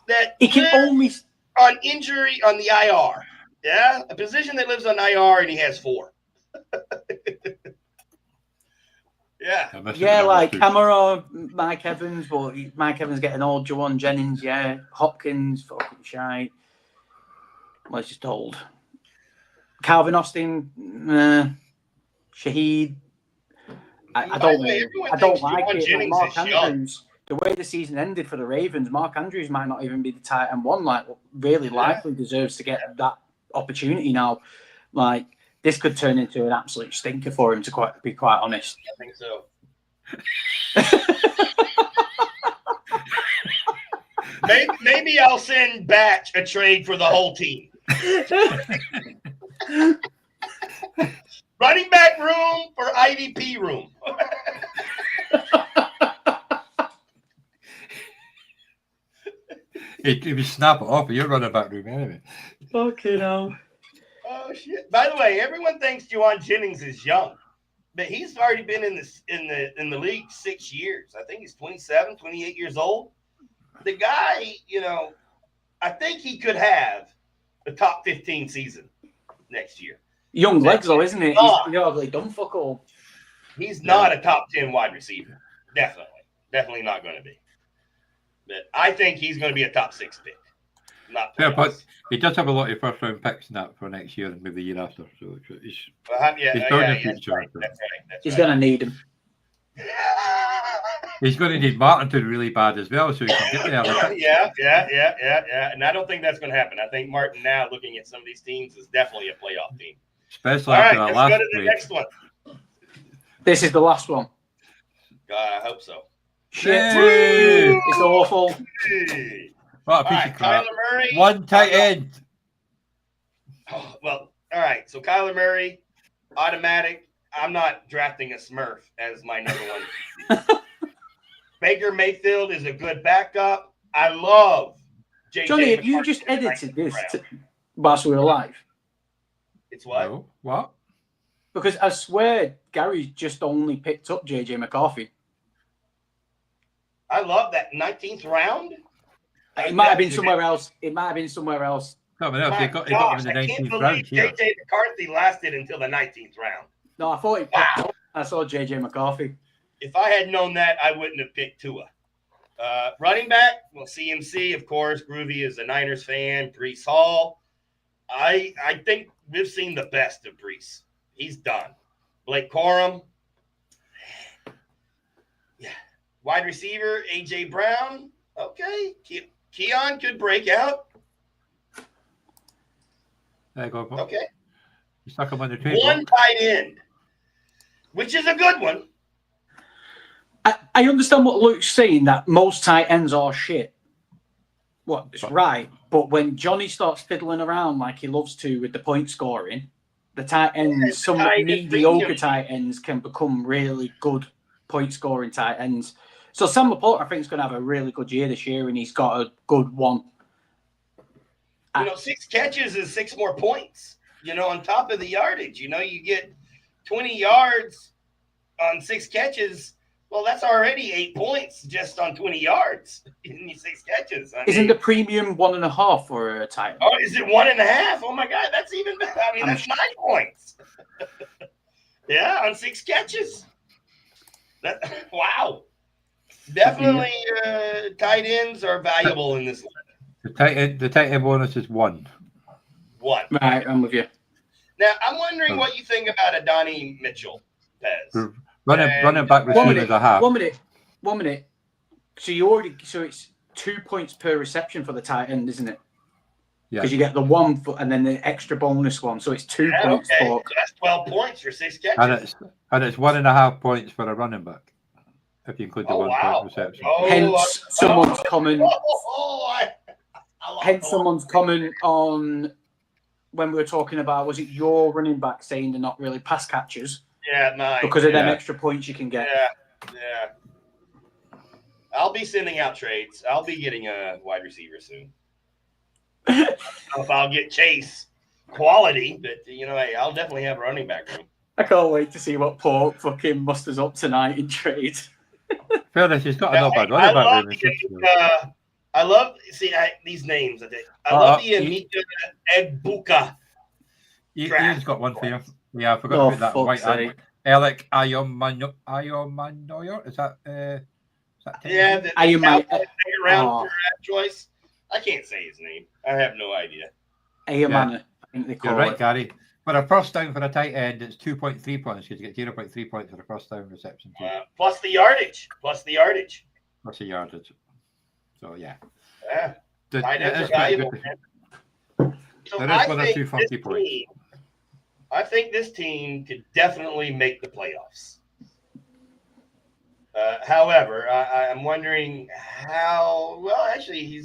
That he can only on injury on the IR. Yeah, a position that lives on IR, and he has 4. Yeah, like Camara, Mike Evans, but Mike Evans getting old. Jawan Jennings, yeah. Hopkins, fucking shite. Well, it's just old. Calvin Austin, Shaheed. I don't like it. Like Mark Andrews, the way the season ended for the Ravens, Mark Andrews might not even be the tight end one. Like, really likely deserves to get that opportunity now. Like, this could turn into an absolute stinker for him, to be quite honest. I think so. maybe I'll send Batch a trade for the whole team. Running back room for IDP room. If you snap it off, you're running back room anyway. Fucking hell. Oh, shit. By the way, everyone thinks Juwan Jennings is young. but he's already been in the league 6 years. I think he's 27, 28 years old. The guy, I think he could have a top 15 season next year. Young legs, though, isn't it? He's ugly dumb fuck all. He's not a top 10 wide receiver. Definitely not going to be. But I think he's going to be a top 6 pick. Not but he does have a lot of first round picks in that for next year and maybe the year after. So he's he's going to need him. He's going to need Martin really bad as well, so he can get there. Yeah. And I don't think that's going to happen. I think Martin now, looking at some of these teams, is definitely a playoff team. Especially after that last let's go to the next one. This is the last one. I hope so. Shit. It's awful. What a piece of crap. Kyler Murray. One tight end. Oh, well, all right. So Kyler Murray, automatic. I'm not drafting a Smurf as my number one. Baker Mayfield is a good backup. I love JJ. Johnny, have you just edited this whilst we were live? It's what? No. What? Because I swear Gary just only picked up JJ McCarthy. I love that 19th round. It might have been somewhere else. It might have been somewhere else. He got him in the 19th round here. JJ McCarthy lasted until the 19th round. No, I thought he picked up. I saw JJ McCarthy. If I had known that, I wouldn't have picked Tua. Running back, well, CMC, of course. Groovy is a Niners fan. Breece Hall. I think we've seen the best of Breece. He's done. Blake Corum. Yeah. Wide receiver, A.J. Brown. Okay. Keon could break out. There you go. Okay. You stuck him on the table. One tight end, which is a good one. I understand what Luke's saying, that most tight ends are shit. Well, it's right. But when Johnny starts fiddling around like he loves to with the point scoring, the tight ends, some mediocre tight ends can become really good point scoring tight ends. So Sam Laporte, I think, is going to have a really good year this year, and he's got a good one. 6 catches is 6 more points, on top of the yardage. You get 20 yards on 6 catches. Well, that's already 8 points just on 20 yards in 6 catches. Isn't the premium 1.5 for a tight end? Oh, is it 1.5? Oh, my God, that's even better. I mean, that's 9 points. Yeah, on 6 catches. Wow. Definitely tight ends are valuable in this league. The tight end bonus is 1. 1. Right, I'm with you. Now, I'm wondering what you think about Adonai Mitchell, Pez. Running back receivers a half. 1 minute. So it's 2 points per reception for the tight end, isn't it? Yeah. Because you get the 1 and then the extra bonus one, so it's 2 points. Okay. So that's 12 points for 6 catches. And it's 1.5 points for a running back, if you include the 1 point reception. Hence someone's comment. Someone's comment on when we were talking about, was it your running back saying they're not really pass catchers? Yeah, mine. Because of them extra points you can get. Yeah. I'll be sending out trades. I'll be getting a wide receiver soon. I don't know if I'll get Chase quality, but hey, I'll definitely have a running back room. I can't wait to see what Pork fucking musters up tonight in trade. Fairness, he's got a bad running back room. I love these names. I love the Emeka Egbuka. Ian's got one for you. Yeah, I forgot about that white ad. Alec Ayomanoyer. Is that the round choice. I can't say his name. I have no idea. Ayomana, I think they call it. You're right, Gary. For a first down for a tight end, it's 2.3 points because you get 0.3 points for a first down reception. Plus the yardage. Plus the yardage. So, yeah. Tight ends are valuable. So there is 1 or 2 funky points. I think this team could definitely make the playoffs. However, I'm wondering how. Well, actually,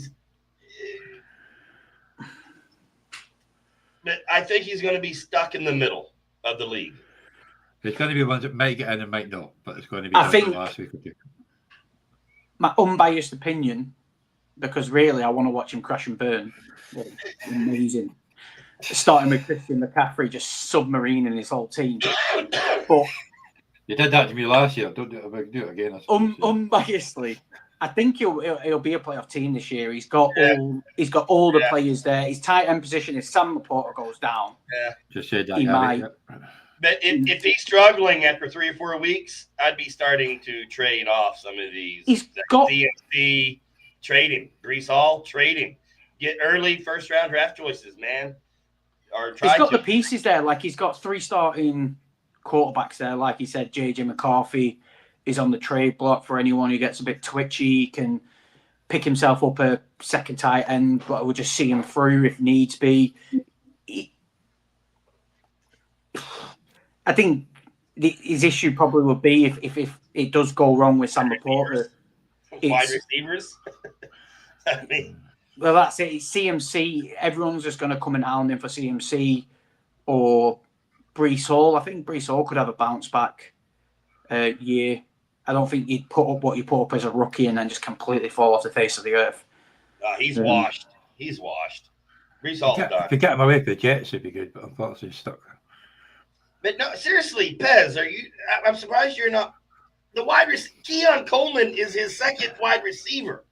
but I think he's going to be stuck in the middle of the league. There's going to be ones that might get in and might not, but it's going to be. I think last week or two. My unbiased opinion, because really I want to watch him crash and burn. Amazing. Starting with Christian McCaffrey just submarining his whole team. But You did that to me last year. Don't do it again. I suppose, Unbiasedly, I think he'll be a playoff team this year. He's got all the players there. His tight end position, if Sam Laporta goes down, just said that. He might. But if he's struggling after 3 or 4 weeks, I'd be starting to trade off some of these. He's got CMC, trade him. Brees Hall, trade him. Get early first-round draft choices, man. Or he's got the pieces there. Like, he's got 3 starting quarterbacks there. Like he said, J.J. McCarthy is on the trade block for anyone who gets a bit twitchy. He can pick himself up a second tight end, but we'll just see him through if needs be. I think his issue probably would be if it does go wrong with Sam Laporta. Wide receivers? I mean... Well, that's it. It's CMC. Everyone's just going to come and hound him for CMC or Brees Hall. I think Brees Hall could have a bounce back year. I don't think he'd put up what you put up as a rookie and then just completely fall off the face of the earth. He's washed. He's washed. Brees Hall's done. If you get him away from the Jets, it'd be good, but unfortunately he's stuck. But no, seriously, Pez, I'm surprised you're not. The wide receiver, Keon Coleman is his second wide receiver.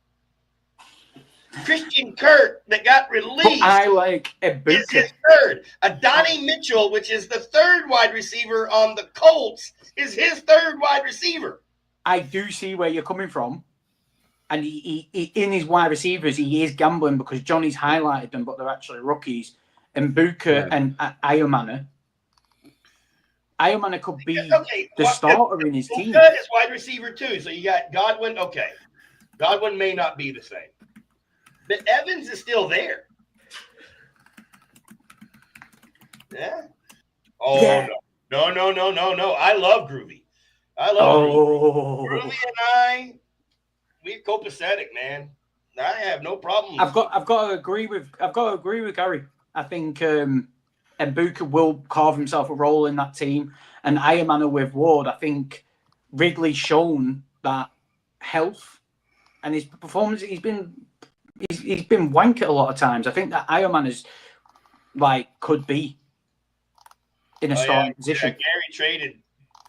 Christian Kirk, that got released, I like is his third. Adonai Mitchell, which is the third wide receiver on the Colts, is his third wide receiver. I do see where you're coming from. And he in his wide receivers, he is gambling because Johnny's highlighted them, but they're actually rookies. And Buka and Ayomana. Ayomana could be the starter in his team. Buka is wide receiver too. So you got Godwin. Okay. Godwin may not be the same. But Evans is still there. Yeah. Oh, yeah. No. I love Groovy. Groovy. Groovy and we're copacetic, man. I have no problem. I've got to agree with Gary. I think Mbuka will carve himself a role in that team, and Ayomana with Ward. I think Ridley's shown that health and his performance. He's been wank at a lot of times. I think that Ayomana is could be in a starting position. Gary traded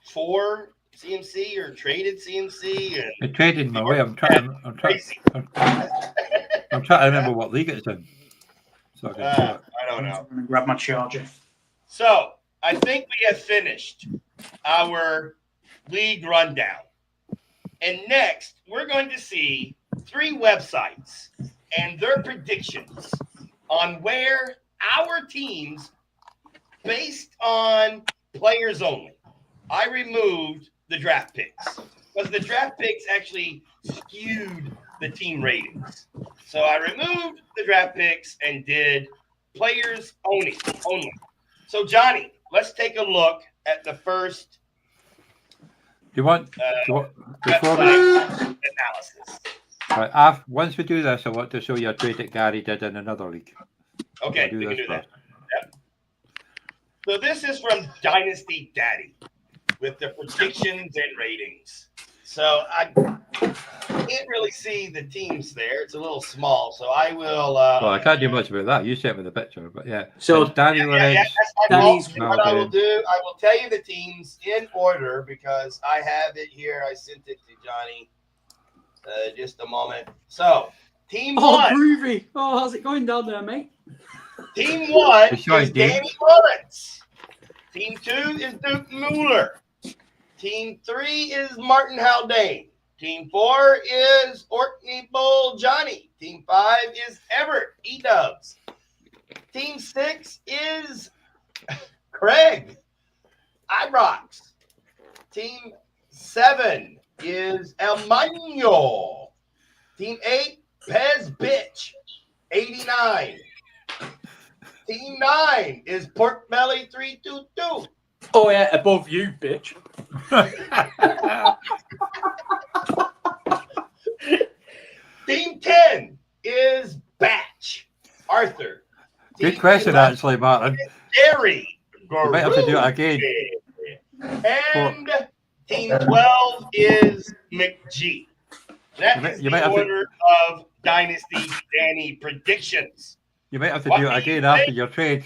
for CMC or traded CMC. They traded him away. I'm trying to remember what league it's in. So I don't know. I'm gonna grab my charger. So I think we have finished our league rundown, and next we're going to see 3 websites and their predictions on where our teams, based on players only. I removed the draft picks because the draft picks actually skewed the team ratings. So I removed the draft picks and did players only. So Johnny, let's take a look at the first before analysis. Right, once we do this, I want to show you a trade that Gary did in another league. Okay, we can do that. Yep. So this is from Dynasty Daddy with the predictions and ratings. So I can't really see the teams there. It's a little small, so I will. Well, I can't do much about that. You sent me the picture, but yeah. So Danny Lorenz. What I will do, I will tell you the teams in order because I have it here. I sent it to Johnny. Just a moment. So, team 1. Groovy. Oh, how's it going down there, mate? Team 1 is Danny Lawrence. Team 2 is Duke Mueller. Team 3 is Martin Haldane. Team 4 is Orkney Bull Johnny. Team 5 is Everett E-Dubs. Team 6 is Craig Ibrox. Team 7 is El Mano. Team 8, Pez Bitch, 89. Team 9 is Pork Belly 322. Oh yeah, above you, bitch. Team 10 is Batch Arthur. Good question, actually, Martin. Gary. You might have to do it again. And Team 12 is McG. That is the order of Dynasty Danny predictions. You might have to do it again after your trade.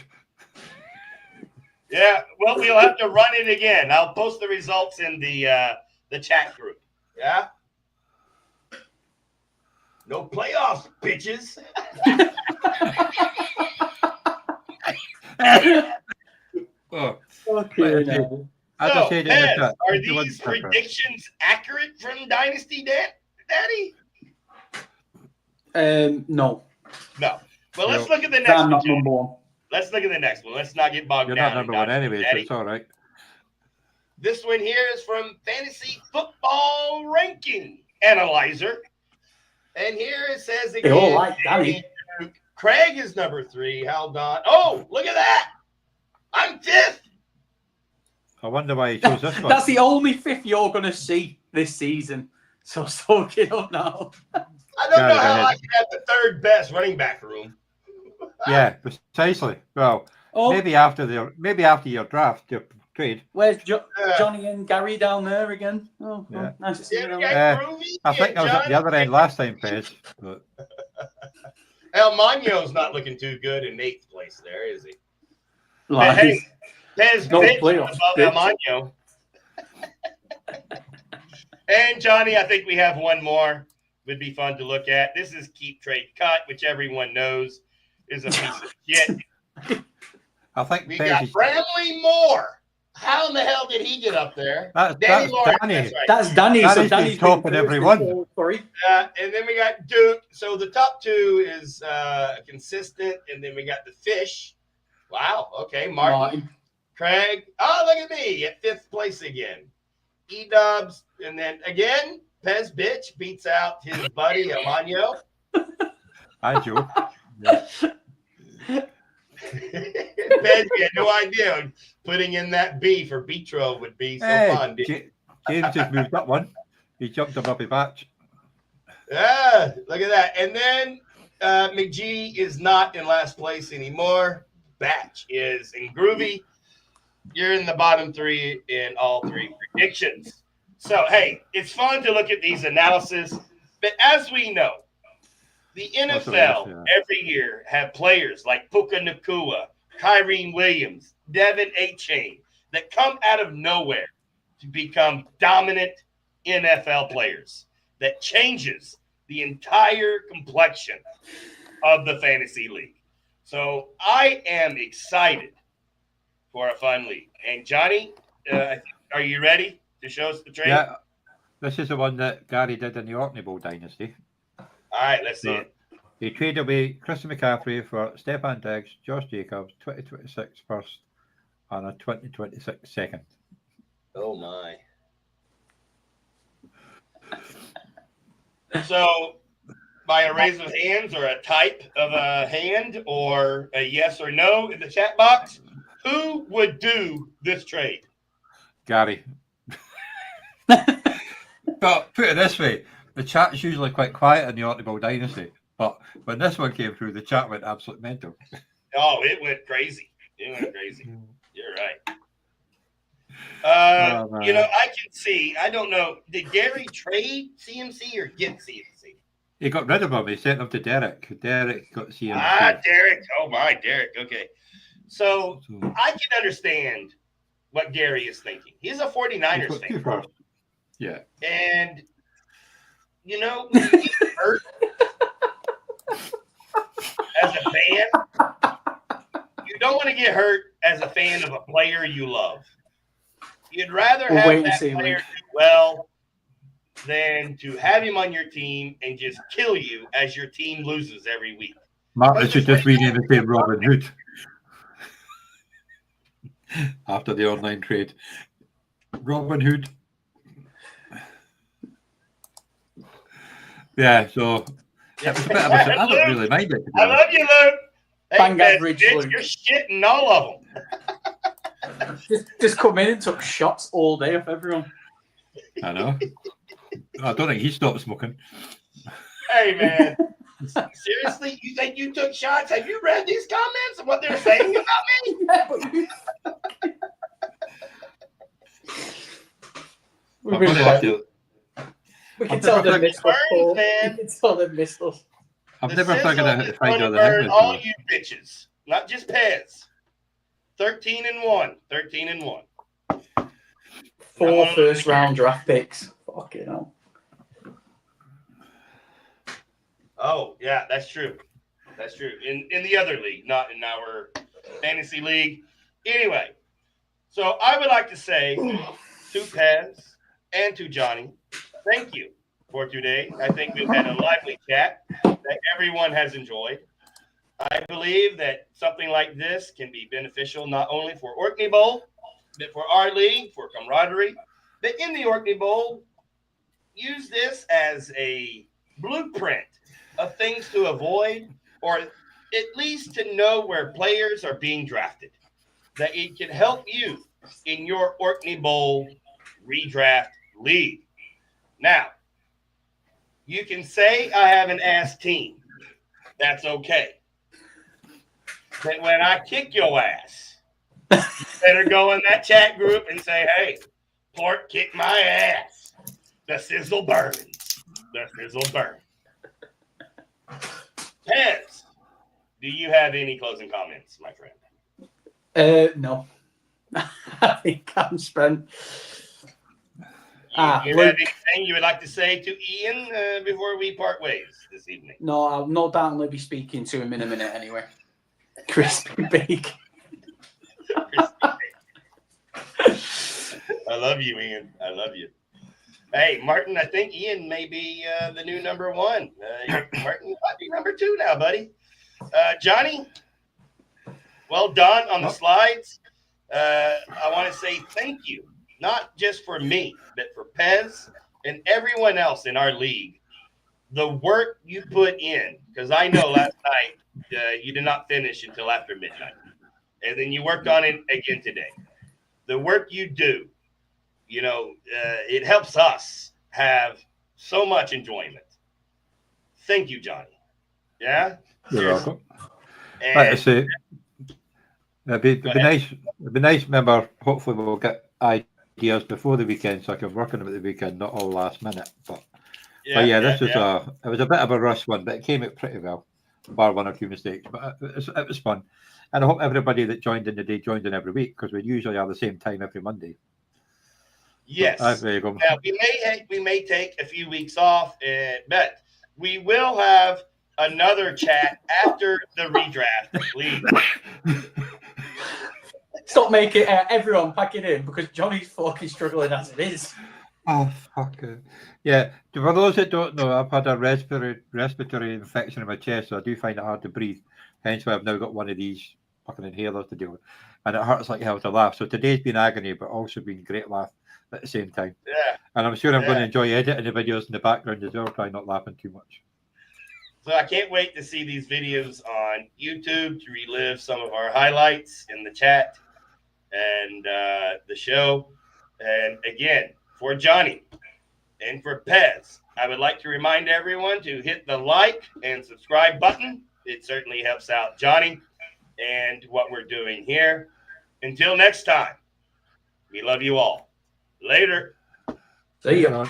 Yeah, well, we'll have to run it again. I'll post the results in the chat group. Yeah. No playoffs, bitches. Oh, Okay, now. as I So, said in the Pez, chat, are 21 these pickers. predictions accurate from Dynasty Daddy? No. No. Well, let's No. look at the next I'm one. not Jay. number one. Let's look at the next one. Let's not get bogged You're down. not number in one Dynasty anyway, so Daddy. it's all right. This one here is from Fantasy Football Ranking Analyzer. And here it says again, They all like Danny. Craig is number 3. Haldon. Oh, look at that. I'm 5th. I wonder why he chose this one. That's the only 5th you're going to see this season. So soak it up now. I don't know Go how ahead. I can have the 3rd best running back room. Yeah, precisely. Well, Oh, maybe after your draft, your trade. where's Johnny and Gary down there again? Oh, Yeah. nice to see Yeah, you. we Around. got Groovy I think and I was at the Johnny. other end last time, Pez. But El Mano's not looking too good in 8th place there, is he? Like, Hey, Pez no bitch playoffs, above El bitch. Mano. And Johnny, I think we have one more. Would be fun to look at. This is Keep Trade Cut, which everyone knows is a piece of shit. I think We Pez got is, Bramley Moore. How in the hell did he get up there? that's Danny Lawrence, Danny. that's right. That's Danny. Danny's So been Danny's top been in every first one. all 3. And then we got Duke. So the top 2 is consistent. And then we got the Fish. Wow. Okay. Martin. Craig. Oh, look at me at 5th place again. E-Dubs. And then again, Pez Bitch beats out his buddy, Amano. Hi, Joe. Yeah. Pez, you had no idea putting in that B for Betro would be so fun. James just moved up one. He jumped above his batch. Yeah, look at that. And then McGee is not in last place anymore. Batch is in Groovy. You're in the bottom 3 in all 3 predictions. So, hey, it's fun to look at these analysis. But as we know, the NFL every year have players like Puka Nacua, Kyrene Williams, Devin A-Chain that come out of nowhere to become dominant NFL players that changes the entire complexion of the fantasy league. So I am excited for a fun league. And Johnny, are you ready to show us the trade? Yeah, this is the one that Gary did in the Orkney Bowl dynasty. All right, let's see it. He traded away Christian McCaffrey for Stephon Diggs, Josh Jacobs, 2026 first, and a 2026 second. Oh, my. So, by a raise of hands or a type of a hand or a yes or no in the chat box, who would do this trade? Gary. But put it this way, the chat's usually quite quiet in the Orkney Bowl dynasty, but when this one came through, the chat went absolute mental. Oh, it went crazy. It went crazy. You're right. You know, I can see. I don't know. Did Gary trade CMC or get CMC? He got rid of him. He sent him to Derek. Derek got CMC. Derek. Oh, my, Derek. Okay. So I can understand what Gary is thinking. He's a 49ers fan. Yeah. And, you know, when you get hurt as a fan, you don't want to get hurt as a fan of a player you love. You'd rather have that player do well than to have him on your team and just kill you as your team loses every week. Martin should just rename the team Robin Hood after the online trade. Robin Hood. Yeah, so it was a bit of a, I don't really mind it. I love you, Luke. Bang Hey, average, bitch, Luke. you're shitting all of them. Just come in and took shots all day off everyone. I know. I don't think he stopped smoking. Hey, man. Seriously? You think you took shots? Have you read these comments and what they're saying about me? We can tell them missed us, Paul. Man. We can tell them missed us. I've The never figured sizzle out how is to find gonna other burn him. all you bitches, not just Pez. 13-1. 13-1. 4 first-round draft picks. Fucking hell. Oh, yeah, that's true. That's true. In the other league, not in our fantasy league. Anyway, so I would like to say to Pez and to Johnny, thank you for today. I think we've had a lively chat that everyone has enjoyed. I believe that something like this can be beneficial not only for Orkney Bowl, but for our league, for camaraderie. But in the Orkney Bowl, use this as a blueprint of things to avoid, or at least to know where players are being drafted. That it can help you in your Orkney Bowl redraft league. Now, you can say I have an ass team. That's okay. But when I kick your ass, you better go in that chat group and say, hey, Pork kicked my ass. The sizzle burns. The sizzle burns. Pez, do you have any closing comments, my friend? No. I think I'm spent. You have anything you would like to say to Ian before we part ways this evening? No, I'll no doubt only be speaking to him in a minute anyway. Crispy bake. I love you, Ian. I love you. Hey, Martin, I think Ian may be the new number 1. Martin might be number 2 now, buddy. Johnny, well done on the slides. I want to say thank you, not just for me, but for Pez and everyone else in our league. The work you put in, because I know last night you did not finish until after midnight. And then you worked on it again today. The work you do, it helps us have so much enjoyment. Thank you, Johnny. Yeah? You're welcome. Like I say, it'd be nice. It'd be nice. Remember, hopefully we'll get ideas before the weekend, so I can work on them at the weekend, not all last minute. But this was it was a bit of a rush one, but it came out pretty well, bar 1 or 2 mistakes. But it was fun, and I hope everybody that joined in today joined in every week, because we usually are the same time every Monday. Yes. There you go. Now we may take a few weeks off, but we will have another chat after the redraft league. Stop making everyone pack it in, because Johnny's fucking struggling as it is. Oh, fuck it. Yeah, for those that don't know, I've had a respiratory infection in my chest, so I do find it hard to breathe. Hence why I've now got one of these fucking inhalers to deal with. And it hurts like hell to laugh. So today's been agony, but also been great laugh at the same time. Yeah. And I'm sure I'm going to enjoy editing the videos in the background as well, try not laughing too much. So I can't wait to see these videos on YouTube to relive some of our highlights in the chat and the show. And again, for Johnny and for Pez, I would like to remind everyone to hit the like and subscribe button. It certainly helps out Johnny and what we're doing here. Until next time, we love you all. Later. See ya.